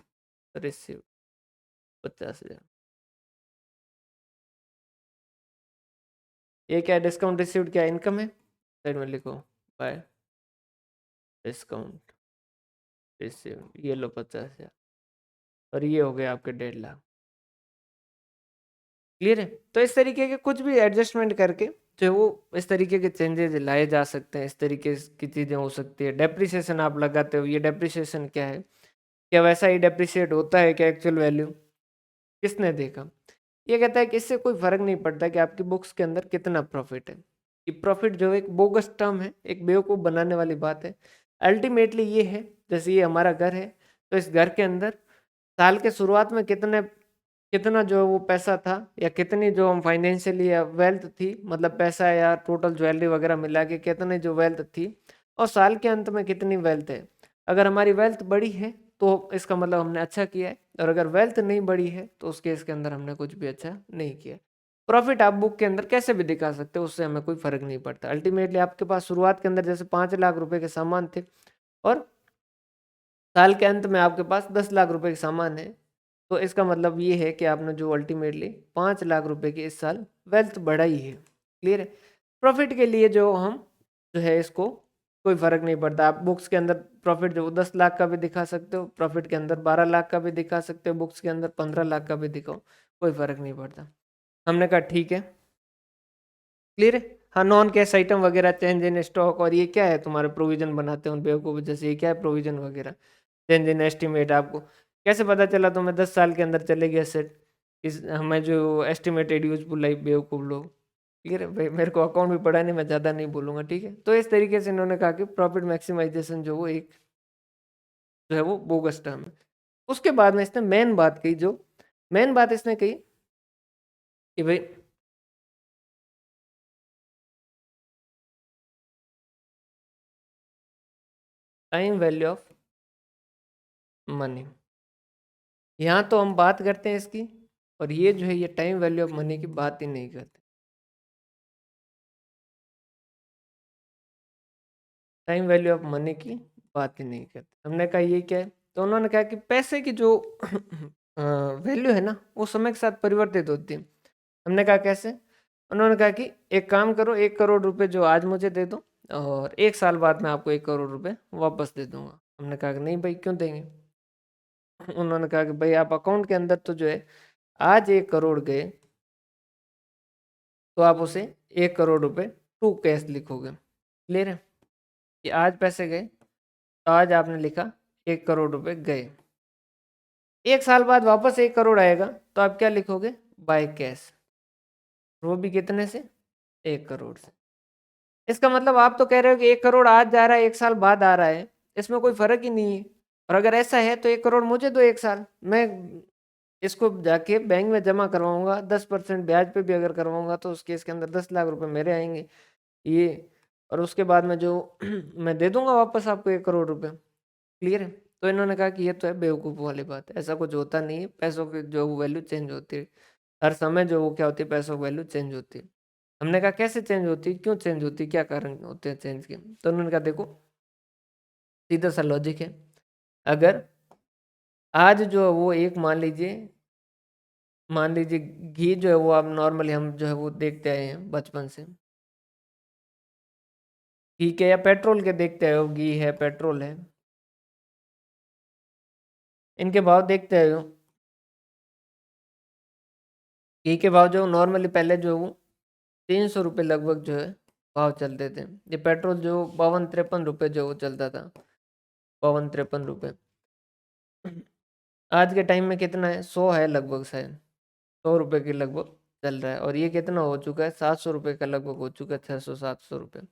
रिसीव 50,000। ये क्या है, डिस्काउंट रिसीव्ड क्या इनकम है, साइड में लिखो बाय डिस्काउंट रिसीव, ये लो 50,000, और ये हो गया आपके 1.5 लाख। क्लियर है? तो इस तरीके के कुछ भी एडजस्टमेंट करके जो है वो इस तरीके के चेंजेस लाए जा सकते हैं, इस तरीके की चीज़ें हो सकती है। डेप्रिसिएशन आप लगाते हो, ये डेप्रिसिएशन क्या है, क्या वैसा ही डेप्रिशिएट होता है क्या एक्चुअल वैल्यू, किसने देखा। ये कहता है कि इससे कोई फर्क नहीं पड़ता कि आपकी बुक्स के अंदर कितना प्रॉफिट है। कि प्रॉफिट जो एक बोगस टर्म है, एक बेवकूफ़ बनाने वाली बात है। अल्टीमेटली ये है, जैसे ये हमारा घर है, तो इस घर के अंदर साल के शुरुआत में कितने कितना जो वो पैसा था, या कितनी जो हम फाइनेंशियली या वेल्थ थी, मतलब पैसा या टोटल ज्वेलरी वगैरह मिला के कितनी जो वेल्थ थी, और साल के अंत में कितनी वेल्थ है। अगर हमारी वेल्थ बड़ी है तो इसका मतलब हमने अच्छा किया है, और अगर वेल्थ नहीं बड़ी है तो उस केस के अंदर हमने कुछ भी अच्छा नहीं किया। प्रॉफिट आप बुक के अंदर कैसे भी दिखा सकते हो, उससे हमें कोई फर्क नहीं पड़ता। अल्टीमेटली आपके पास शुरुआत के अंदर जैसे 5 लाख रुपए के सामान थे, और साल के अंत में आपके पास 10 लाख रुपए के सामान है, तो इसका मतलब ये है कि आपने जो अल्टीमेटली 5 लाख रुपए की इस साल वेल्थ बढ़ाई है। क्लियर है? प्रॉफिट के लिए जो हम जो है इसको कोई फर्क नहीं पड़ता। आप बुक्स के अंदर प्रॉफिट जो 10 लाख का भी दिखा सकते हो, प्रॉफिट के अंदर 12 लाख का भी दिखा सकते हो, बुक्स के अंदर 15 लाख का भी दिखाओ, कोई फर्क नहीं पड़ता। हमने कहा ठीक है, क्लियर है। हाँ, नॉन कैश आइटम वगैरह, चेंज इन स्टॉक, और ये क्या है तुम्हारे प्रोविजन बनाते हैं उन बेवकूफ, जैसे ये क्या है प्रोविजन वगैरह, चेंज इन एस्टिमेट। आपको कैसे पता चला तुम्हें 10 साल के अंदर चलेगी एसेट, इस हमें जो एस्टिमेटेड यूजफुल लाइफ, बेवकूफ लोग। क्लियर है भाई, मेरे को अकाउंट भी पढ़ा नहीं, मैं ज़्यादा नहीं बोलूंगा, ठीक है। तो इस तरीके से इन्होंने कहा कि प्रॉफिट मैक्सिमाइजेशन जो वो एक जो है वो बोगस टर्म है। उसके बाद में इसने मेन बात कही, जो मेन बात इसने कही कि भाई टाइम वैल्यू ऑफ मनी। यहाँ तो हम बात करते हैं इसकी, और ये जो है ये टाइम वैल्यू ऑफ मनी की बात ही नहीं करते। टाइम वैल्यू ऑफ मनी की बात ही नहीं करते। हमने कहा ये क्या है, तो उन्होंने कहा कि पैसे की जो वैल्यू है ना, वो समय के साथ परिवर्तित होती है। हमने कहा कैसे, उन्होंने कहा कि एक काम करो, 1 करोड़ रुपए जो आज मुझे दे दो, और 1 साल बाद मैं आपको 1 करोड़ रुपए वापस दे दूंगा। हमने कहा कि नहीं भाई, क्यों देंगे। उन्होंने कहा कि भाई आप अकाउंट के अंदर तो जो है आज 1 करोड़ गए, तो आप उसे 1 करोड़ रुपए टू कैश लिखोगे। क्लियर है, कि आज पैसे गए, तो आज आपने लिखा 1 करोड़ रुपए गए। 1 साल बाद वापस 1 करोड़ आएगा, तो आप क्या लिखोगे, बाय कैश। वो भी कितने से, 1 करोड़ से। इसका मतलब आप तो कह रहे हो कि 1 करोड़ आज जा रहा है, 1 साल बाद आ रहा है, इसमें कोई फर्क ही नहीं है। और अगर ऐसा है तो 1 करोड़ मुझे दो, 1 साल मैं इसको जाके बैंक में जमा करवाऊंगा, 10% ब्याज पे भी अगर करवाऊंगा, तो उस केस के अंदर 10 लाख रुपए मेरे आएंगे ये, और उसके बाद में जो मैं दे दूंगा वापस आपको 1 करोड़ रुपए। क्लियर है। तो इन्होंने कहा कि ये तो है बेवकूफ़ वाली बात है, ऐसा कुछ होता नहीं है, पैसों की जो वैल्यू चेंज होती है हर समय, जो वो क्या होती है, पैसों की वैल्यू चेंज होती है। हमने कहा कैसे चेंज होती है, क्यों चेंज होती है, क्या कारण होते हैं चेंज के। तो उन्होंने कहा देखो, सीधा सा लॉजिक है। अगर आज जो है वो एक मान लीजिए घी जो है वो, आप नॉर्मली हम जो है वो देखते आए हैं बचपन से, घी के या पेट्रोल के देखते आए हो, घी है पेट्रोल है, इनके भाव देखते आए हो। घी के भाव जो नॉर्मली पहले जो है वो 300 रुपये लगभग जो है भाव चलते थे। ये पेट्रोल जो 52-53 रुपये जो वो चलता था, 52-53 रुपये। आज के टाइम में कितना है, 100 है लगभग, शायद 100 रुपये के लगभग चल रहा है। और ये कितना हो चुका है, 700 रुपये का लगभग हो चुका है, 600-700 रुपये।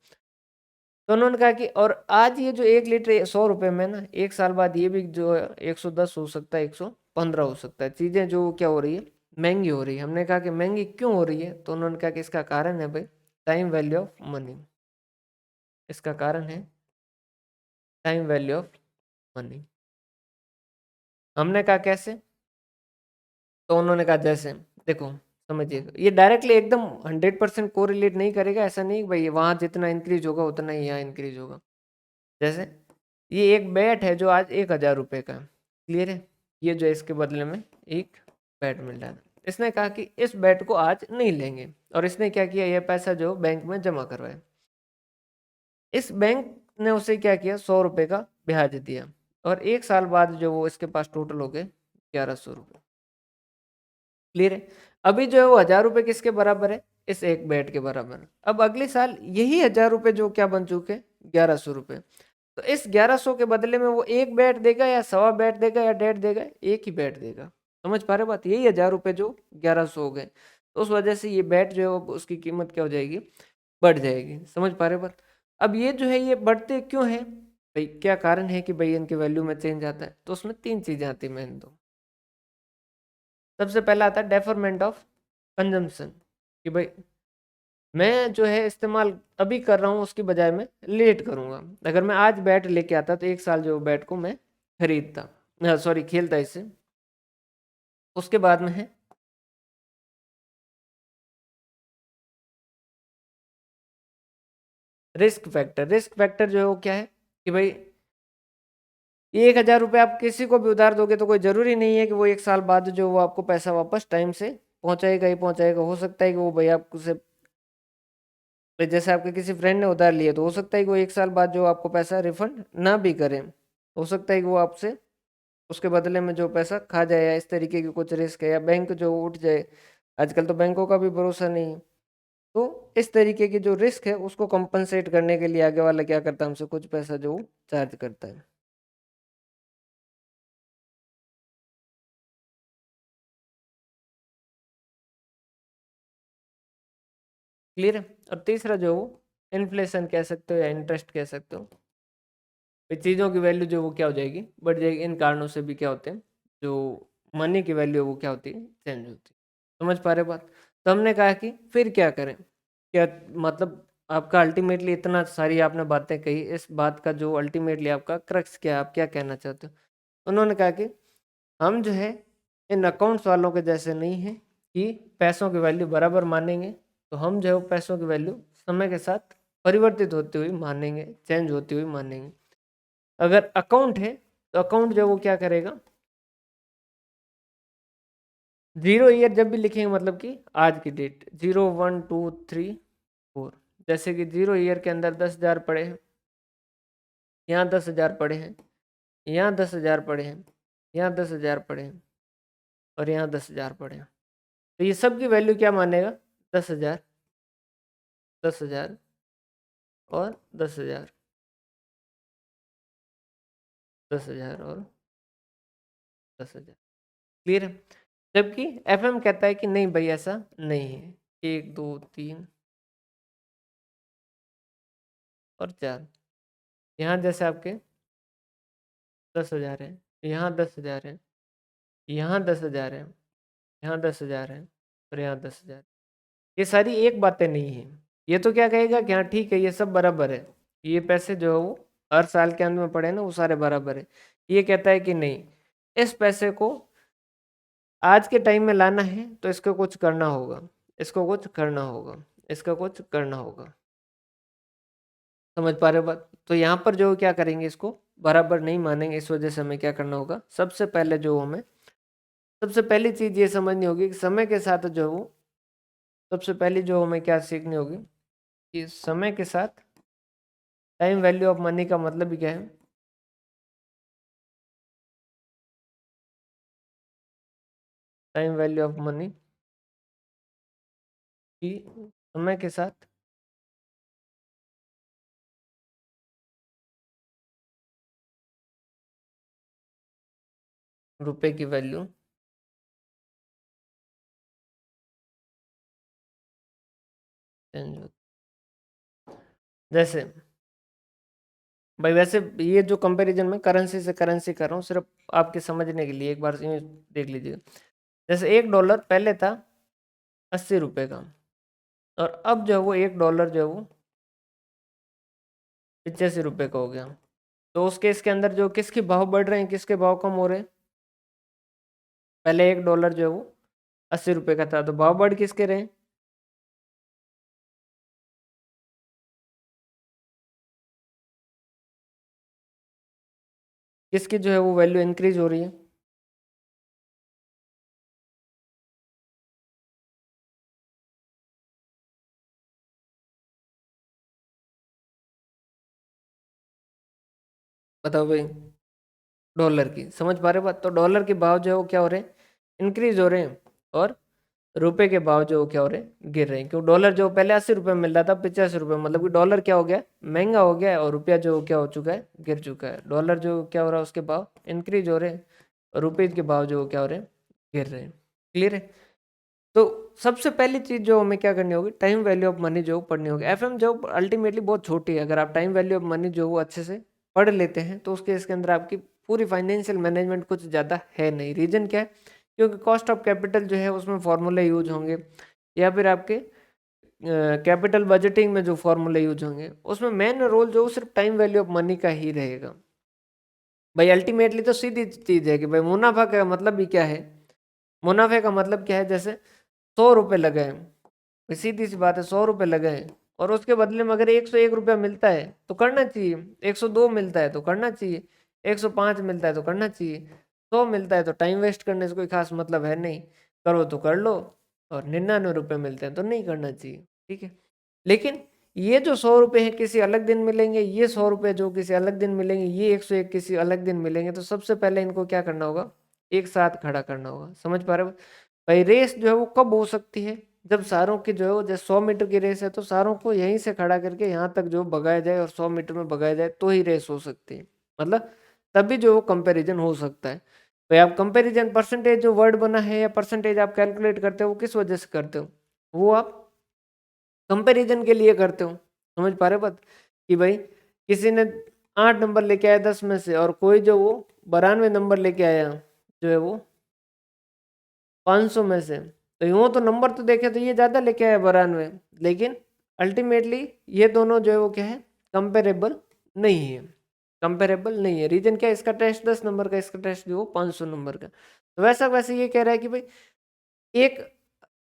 तो उन्होंने कहा कि और आज ये जो 1 लीटर 100 रुपये में ना, 1 साल बाद ये भी जो है 110 हो सकता है, 115 हो सकता है। चीज़ें जो क्या हो रही है, महंगी हो रही है। हमने कहा कि महंगी क्यों हो रही है, तो उन्होंने कहा कि इसका कारण है भाई टाइम वैल्यू ऑफ मनी। इसका कारण है टाइम वैल्यू ऑफ मनी। हमने कहा कैसे, तो उन्होंने कहा जैसे देखो, समझिए, ये डायरेक्टली एकदम 100% कोरिलेट नहीं करेगा, ऐसा नहीं कि भाई वहाँ जितना इंक्रीज होगा उतना ही यहाँ इंक्रीज होगा। जैसे ये एक बैट है जो आज 1,000 रुपये का है, क्लियर है, ये जो है इसके बदले में एक बैट मिल रहा है। इसने कहा कि इस बैट को आज नहीं लेंगे, और इसने क्या किया, ये पैसा जो बैंक में जमा करवाया। इस बैंक ने उसे क्या किया, 100 रुपये का ब्याज दिया, और 1 साल बाद जो वो इसके पास टोटल हो गए 1,100 रुपये। क्लियर है। अभी जो है वो 1,000 रुपये किसके बराबर है, इस एक बैट के बराबर। अब अगले साल यही 1,000 रुपये जो क्या बन चुके, 1,100 रुपये। तो इस 1,100 के बदले में वो एक बैट देगा, या सवा बैट देगा, या डेढ़ देगा, एक ही बैट देगा। समझ पा रहे बात, यही 1,000 रुपये जो 1,100 हो गए, तो उस वजह से ये बैट जो है वो उसकी कीमत क्या हो जाएगी, बढ़ जाएगी। समझ पा रहे बात। अब ये जो है ये बढ़ते क्यों है भाई, क्या कारण है कि भाई इनके वैल्यू में चेंज आता है, तो उसमें 3 चीजें आती है मेन। तो सबसे पहला आता है डेफरमेंट ऑफ कंजम्पशन, कि भाई मैं जो है इस्तेमाल अभी कर रहा हूँ, उसकी बजाय मैं लेट करूँगा। अगर मैं आज बैट लेके आता तो 1 साल जो बैट को मैं खरीदता, सॉरी खेलता इससे। उसके बाद में है रिस्क फैक्टर। रिस्क फैक्टर जो है वो क्या है कि भाई 1,000 रुपये आप किसी को भी उधार दोगे, तो कोई ज़रूरी नहीं है कि वो 1 साल बाद जो वो आपको पैसा वापस टाइम से पहुंचाएगा ही पहुंचाएगा। हो सकता है कि वो भाई आपको से तो जैसे आपके किसी फ्रेंड ने उधार लिया तो हो सकता है कि वो 1 साल बाद जो आपको पैसा रिफंड ना भी करें, हो सकता है कि वो आपसे उसके बदले में जो पैसा खा जाए, या इस तरीके की कुछ रिस्क है, या बैंक जो उठ जाए। आजकल तो बैंकों का भी भरोसा नहीं। तो इस तरीके की जो रिस्क है उसको कंपनसेट करने के लिए आगे वाला क्या करता है, हमसे कुछ पैसा जो चार्ज करता है। क्लियर है। और तीसरा जो वो इन्फ्लेशन कह सकते हो या इंटरेस्ट कह सकते हो, ये चीज़ों की वैल्यू जो वो क्या हो जाएगी, बढ़ जाएगी। इन कारणों से भी क्या होते हैं, जो मनी की वैल्यू है वो क्या होती है, चेंज होती है। समझ पा रहे बात। तो हमने कहा कि फिर क्या करें, क्या मतलब आपका अल्टीमेटली इतना सारी आपने बातें कही, इस बात का जो अल्टीमेटली आपका क्रक्स क्या है, आप क्या कहना चाहते हो। उन्होंने कहा कि हम जो है इन अकाउंट्स वालों के जैसे नहीं हैं कि पैसों की वैल्यू बराबर मानेंगे। तो हम जो है वो पैसों की वैल्यू समय के साथ परिवर्तित होती हुई मानेंगे, चेंज होती हुई मानेंगे। अगर अकाउंट है तो अकाउंट जो वो क्या करेगा, 0 ईयर जब भी लिखेंगे मतलब कि आज की डेट, 0 1 2 3 4। जैसे कि 0 ईयर के अंदर 10,000 पड़े हैं, यहाँ 10,000 पड़े हैं, यहाँ 10,000 पड़े हैं, यहाँ 10,000 पड़े हैं, और यहाँ 10,000 पड़े हैं। तो ये सब की वैल्यू क्या मानेगा, 10,000, 10,000 और 10,000, 10,000 और 10,000। क्लियर है। जबकि एफएम कहता है कि नहीं भाई ऐसा नहीं है, 1 2 3 और 4। यहाँ जैसे आपके 10,000 है, यहाँ 10,000 है, यहाँ 10,000 है, यहाँ 10,000 है, और यहाँ 10,000। ये सारी एक बातें नहीं है। ये तो क्या कहेगा कि हाँ ठीक है ये सब बराबर है, ये पैसे जो है वो हर साल के अंत में पड़े ना वो सारे बराबर है। ये कहता है कि नहीं, इस पैसे को आज के टाइम में लाना है तो इसको कुछ करना होगा, इसको कुछ करना होगा, इसका कुछ करना होगा। समझ पा रहे हो बात। तो यहाँ पर जो क्या करेंगे, इसको बराबर नहीं मानेंगे। इस वजह से हमें क्या करना होगा, सबसे पहले जो हमें सबसे पहली चीज ये समझनी होगी कि समय के साथ जो वो सबसे पहली जो हमें क्या सीखनी होगी कि समय के साथ टाइम वैल्यू ऑफ मनी का मतलब भी क्या है। टाइम वैल्यू ऑफ मनी की समय के साथ रुपए की वैल्यू चेंज होती। जैसे भाई वैसे ये जो कंपैरिजन में करेंसी से करेंसी कर रहा हूँ सिर्फ आपके समझने के लिए, एक बार यूं देख लीजिए। जैसे $1 पहले था 80 रुपए का, और अब जो है वो $1 जो है वो 85 रुपए का हो गया। तो उस केस के अंदर जो किसके भाव बढ़ रहे हैं, किसके भाव कम हो रहे हैं। पहले $1 जो है वो 80 रुपए का था, तो भाव बढ़ किसके रहे हैं, किसकी जो है वो वैल्यू इंक्रीज हो रही है। बताओ भाई। डॉलर की, समझ पा रहे हो बात। तो डॉलर के भाव जो है वो क्या हो रहे हैं, इंक्रीज हो रहे हैं, और रुपए के भाव जो क्या हो रहे हैं, गिर रहे हैं। क्यों, डॉलर जो पहले 80 रुपए मिल रहा था 85 रुपए, मतलब कि डॉलर क्या हो गया, महंगा हो गया है, और रुपया जो क्या हो चुका है, गिर चुका है। डॉलर जो क्या हो रहा है उसके भाव इंक्रीज हो रहे हैं, और रुपये के भाव जो क्या हो रहे हैं, गिर रहे हैं। क्लियर है। तो सबसे पहली चीज जो हमें क्या करनी होगी, टाइम वैल्यू ऑफ मनी जो पढ़नी होगी। एफएम जो अल्टीमेटली बहुत छोटी है, अगर आप टाइम वैल्यू ऑफ मनी जो वो अच्छे से पढ़ लेते हैं तो उसके इसके अंदर आपकी पूरी फाइनेंशियल मैनेजमेंट कुछ ज़्यादा है नहीं। रीजन क्या है, क्योंकि कॉस्ट ऑफ कैपिटल जो है उसमें फॉर्मूले यूज होंगे, या फिर आपके कैपिटल बजटिंग में जो फॉर्मूले यूज होंगे उसमें मेन रोल जो सिर्फ टाइम वैल्यू ऑफ मनी का ही रहेगा। भाई अल्टीमेटली तो सीधी चीज है कि भाई मुनाफा का मतलब भी क्या है, मुनाफे का मतलब क्या है। जैसे 100 रुपये लगाए, भाई सीधी सी बात है, 100 रुपये लगाए, और उसके बदले में अगर 101 रुपया मिलता है तो करना चाहिए, 102 मिलता है तो करना चाहिए, 105 मिलता है तो करना चाहिए, 100 मिलता है तो टाइम वेस्ट करने से कोई खास मतलब है नहीं, करो तो कर लो, और 99 रुपये मिलते हैं तो नहीं करना चाहिए। ठीक है। लेकिन ये जो 100 रुपए है किसी अलग दिन मिलेंगे, ये 100 रुपए जो किसी अलग दिन मिलेंगे, ये 101 किसी अलग दिन मिलेंगे। तो सबसे पहले इनको क्या करना होगा, एक साथ खड़ा करना होगा। समझ पा रहे हो भाई? रेस जो है वो कब हो सकती है, जब सारों की जो है वो, जैसे 100 मीटर की रेस है तो सारों को यहीं से खड़ा करके यहाँ तक जो भगाया जाए और 100 मीटर में भगाया जाए तो ही रेस हो सकती है। मतलब तभी जो वो कंपैरिजन हो सकता है। भाई आप कंपैरिजन परसेंटेज जो वर्ड बना है या परसेंटेज आप कैलकुलेट करते हो वो किस वजह से करते हो, वो आप कंपैरिजन के लिए करते हो। समझ पा रहे हो बात? कि भाई किसी ने 8 नंबर लेके आया 10 में से, और कोई जो वो 92 नंबर लेके आया जो है वो 500 में से। तो यूं तो नंबर तो देखे तो ये ज्यादा लेके आया 92, लेकिन अल्टीमेटली ये दोनों जो है वो क्या है, कंपेरेबल नहीं है। कंपेरेबल नहीं है। रीजन क्या है, इसका टेस्ट 10 नंबर का, इसका टेस्ट जो 500 नंबर का। तो वैसा वैसे ये कह रहा है कि भाई एक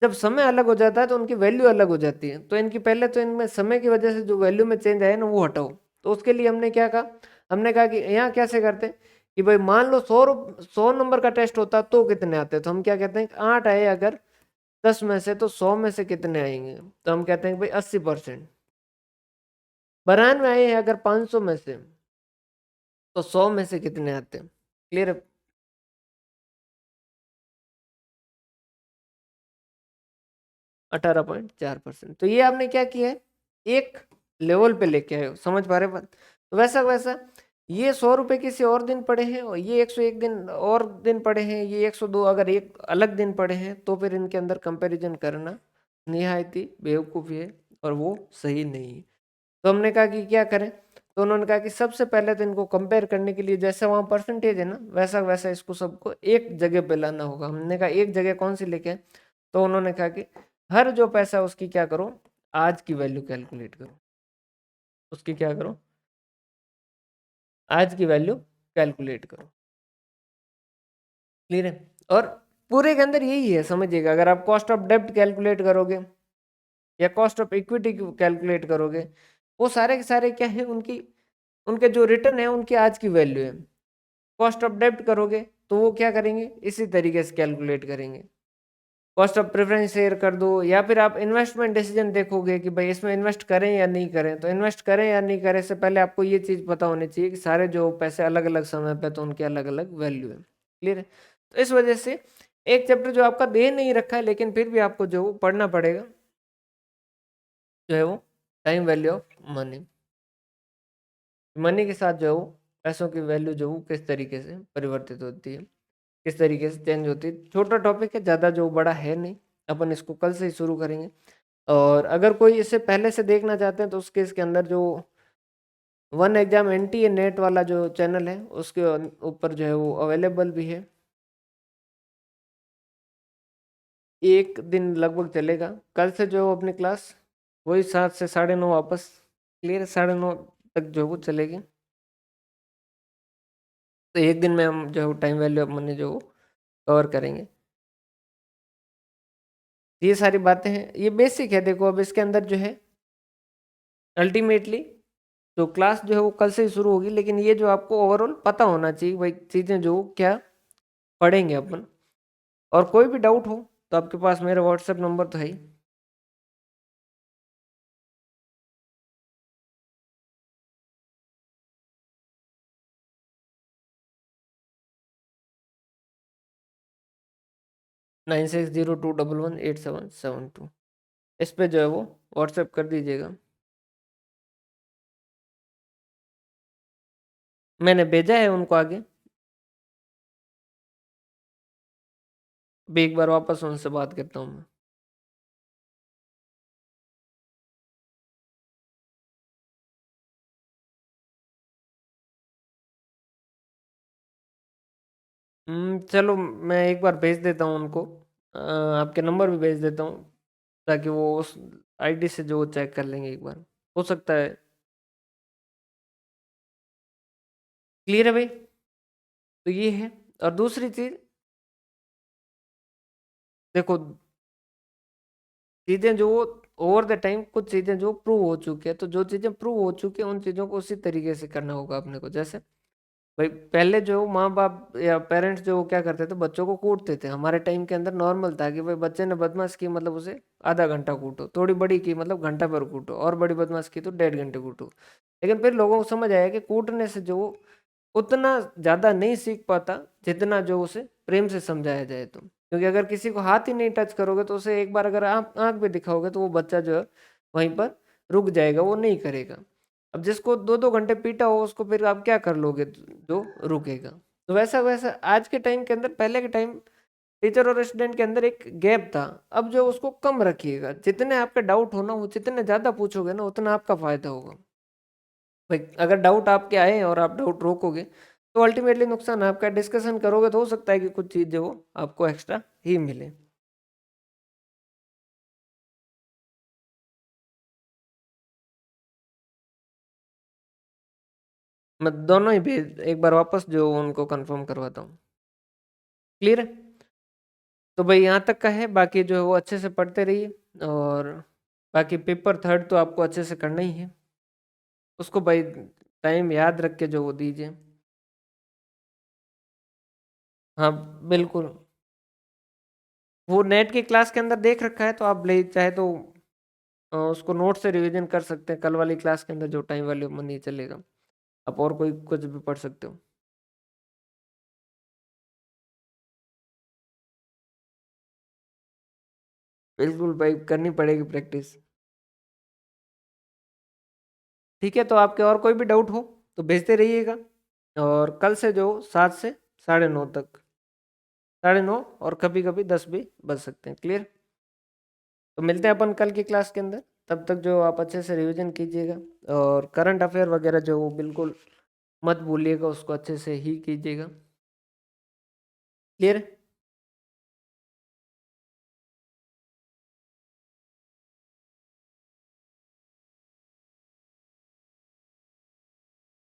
जब समय अलग हो जाता है तो उनकी वैल्यू अलग हो जाती है। तो इनकी पहले तो इनमें समय की वजह से जो वैल्यू में चेंज आया ना वो हटाओ। तो उसके लिए हमने क्या कहा, हमने कहा कि यहाँ कैसे करते हैं कि भाई मान लो 100 नंबर का टेस्ट होता तो कितने आते, तो हम क्या कहते हैं 8 आए अगर 10 में से, तो 100 में से कितने आएंगे, तो हम कहते हैं भाई 80%। 92 आए हैं अगर 500 में से, तो 100 में से कितने आते हैं। क्लियर है? 18.4%। तो ये आपने क्या किया है, एक लेवल पे लेके आए हो। समझ पा रहे बात? तो वैसा वैसा ये 100 रुपए किसी और दिन पड़े हैं, और ये 101 दिन और दिन पड़े हैं, ये 102 अगर एक अलग दिन पड़े हैं, तो फिर इनके अंदर कंपैरिजन करना निहायत ही बेवकूफ़ी है और वो सही नहीं है। तो हमने कहा कि क्या करें, तो उन्होंने कहा कि सबसे पहले तो इनको कंपेयर करने के लिए जैसा वहाँ परसेंटेज है ना, वैसा वैसा इसको सबको एक जगह पे लाना होगा। हमने कहा एक जगह कौन सी लेके आए? तो उन्होंने कहा कि हर जो पैसा है उसकी क्या करो, आज की वैल्यू कैलकुलेट करो। उसकी क्या करो, आज की वैल्यू कैलकुलेट करो। क्लियर है? और पूरे के अंदर यही है, समझिएगा। अगर आप कॉस्ट ऑफ डेब्ट कैलकुलेट करोगे या कॉस्ट ऑफ इक्विटी कैलकुलेट करोगे, वो सारे के सारे क्या है, उनकी उनके जो रिटर्न है उनकी आज की वैल्यू है। कॉस्ट ऑफ डेब्ट करोगे तो वो क्या करेंगे, इसी तरीके से कैलकुलेट करेंगे। कॉस्ट ऑफ प्रेफरेंस शेयर कर दो, या फिर आप इन्वेस्टमेंट डिसीजन देखोगे कि भाई इसमें इन्वेस्ट करें या नहीं करें। तो इन्वेस्ट करें या नहीं करें से पहले आपको ये चीज़ पता होनी चाहिए कि सारे जो पैसे अलग अलग समय पे तो उनकी अलग अलग वैल्यू है। क्लियर है? तो इस वजह से एक चैप्टर जो आपका दे नहीं रखा है लेकिन फिर भी आपको जो पढ़ना पड़ेगा जो है वो time value of money. Money के साथ जो है वो पैसों की वैल्यू जो वो किस तरीके से परिवर्तित होती है, किस तरीके से चेंज होती है। छोटा टॉपिक है, ज़्यादा जो बड़ा है नहीं। अपन इसको कल से ही शुरू करेंगे। और अगर कोई इसे पहले से देखना चाहते हैं तो उसके इसके अंदर जो वन एग्जाम एनटीए नेट वाला जो चैनल है उसके ऊपर जो है वो अवेलेबल भी है। एक दिन लगभग चलेगा। कल से जो अपनी क्लास वही 7 से 9:30 वापस। क्लियर? 9:30 तक जो है वो चलेगी। तो एक दिन में हम जो है टाइम वैल्यू ऑफ मनी जो कवर करेंगे। ये सारी बातें हैं, ये बेसिक है। देखो अब इसके अंदर जो है अल्टीमेटली तो क्लास जो है वो कल से ही शुरू होगी, लेकिन ये जो आपको ओवरऑल पता होना चाहिए भाई चीज़ें जो क्या पढ़ेंगे अपन। और कोई भी डाउट हो तो आपके पास मेरा व्हाट्सएप नंबर तो है ही। 9602118772। इस पे जो है वो व्हाट्सएप कर दीजिएगा। मैंने भेजा है उनको आगे। अभी एक बार वापस उनसे बात करता हूँ मैं। चलो मैं एक बार भेज देता हूँ उनको। आपके नंबर भी भेज देता हूँ ताकि वो उस आईडी से जो चेक कर लेंगे एक बार। हो सकता है। क्लियर है भाई? तो ये है। और दूसरी चीज देखो, चीजें जो ओवर द टाइम कुछ चीजें जो प्रूव हो चुकी है, तो जो चीजें प्रूव हो चुकी है उन चीजों को उसी तरीके से करना होगा अपने को। जैसे भाई पहले जो माँ बाप या पेरेंट्स जो क्या करते थे, बच्चों को कूटते थे। हमारे टाइम के अंदर नॉर्मल था कि भाई बच्चे ने बदमाश की मतलब उसे आधा घंटा कूटो, थोड़ी बड़ी की मतलब घंटा भर कूटो, और बड़ी बदमाश की तो 1.5 घंटे कूटो। लेकिन फिर लोगों को समझ आया कि कूटने से जो उतना ज़्यादा नहीं सीख पाता जितना जो उसे प्रेम से समझाया जाए तो। क्योंकि अगर किसी को हाथ ही नहीं टच करोगे तो उसे एक बार अगर आप आँख भी दिखाओगे तो वो बच्चा जो है वहीं पर रुक जाएगा, वो नहीं करेगा। अब जिसको 2-2 घंटे पीटा हो उसको फिर आप क्या कर लोगे जो रुकेगा? तो वैसा वैसा आज के टाइम के अंदर, पहले के टाइम टीचर और स्टूडेंट के अंदर एक गैप था, अब जो उसको कम रखिएगा। जितने आपके डाउट हो ना वो जितने ज़्यादा पूछोगे ना उतना आपका फ़ायदा होगा। भाई अगर डाउट आपके आए और आप डाउट रोकोगे तो अल्टीमेटली नुकसान आपका। डिस्कशन करोगे तो हो सकता है कि कुछ चीज़ जो वो आपको एक्स्ट्रा ही मिले। मैं दोनों ही भेज एक बार वापस जो उनको कंफर्म करवाता हूँ। क्लियर है? तो भाई यहाँ तक का है, बाकी जो है वो अच्छे से पढ़ते रहिए। और बाकी पेपर थर्ड तो आपको अच्छे से करना ही है, उसको भाई टाइम याद रख के जो वो दीजिए। हाँ बिल्कुल, वो नेट की क्लास के अंदर देख रखा है तो आप ले चाहे तो उसको नोट से रिवीजन कर सकते हैं। कल वाली क्लास के अंदर जो टाइम वाली नहीं चलेगा, आप और कोई कुछ भी पढ़ सकते हो। बिल्कुल भाई, करनी पड़ेगी प्रैक्टिस। ठीक है, तो आपके और कोई भी डाउट हो तो भेजते रहिएगा। और कल से जो 7 से 9:30 तक, 9:30 और कभी कभी 10 भी बज सकते हैं। क्लियर? तो मिलते हैं अपन कल की क्लास के अंदर। तब तक जो आप अच्छे से रिवीजन कीजिएगा, और करंट अफेयर वगैरह जो वो बिल्कुल मत भूलिएगा, उसको अच्छे से ही कीजिएगा। क्लियर?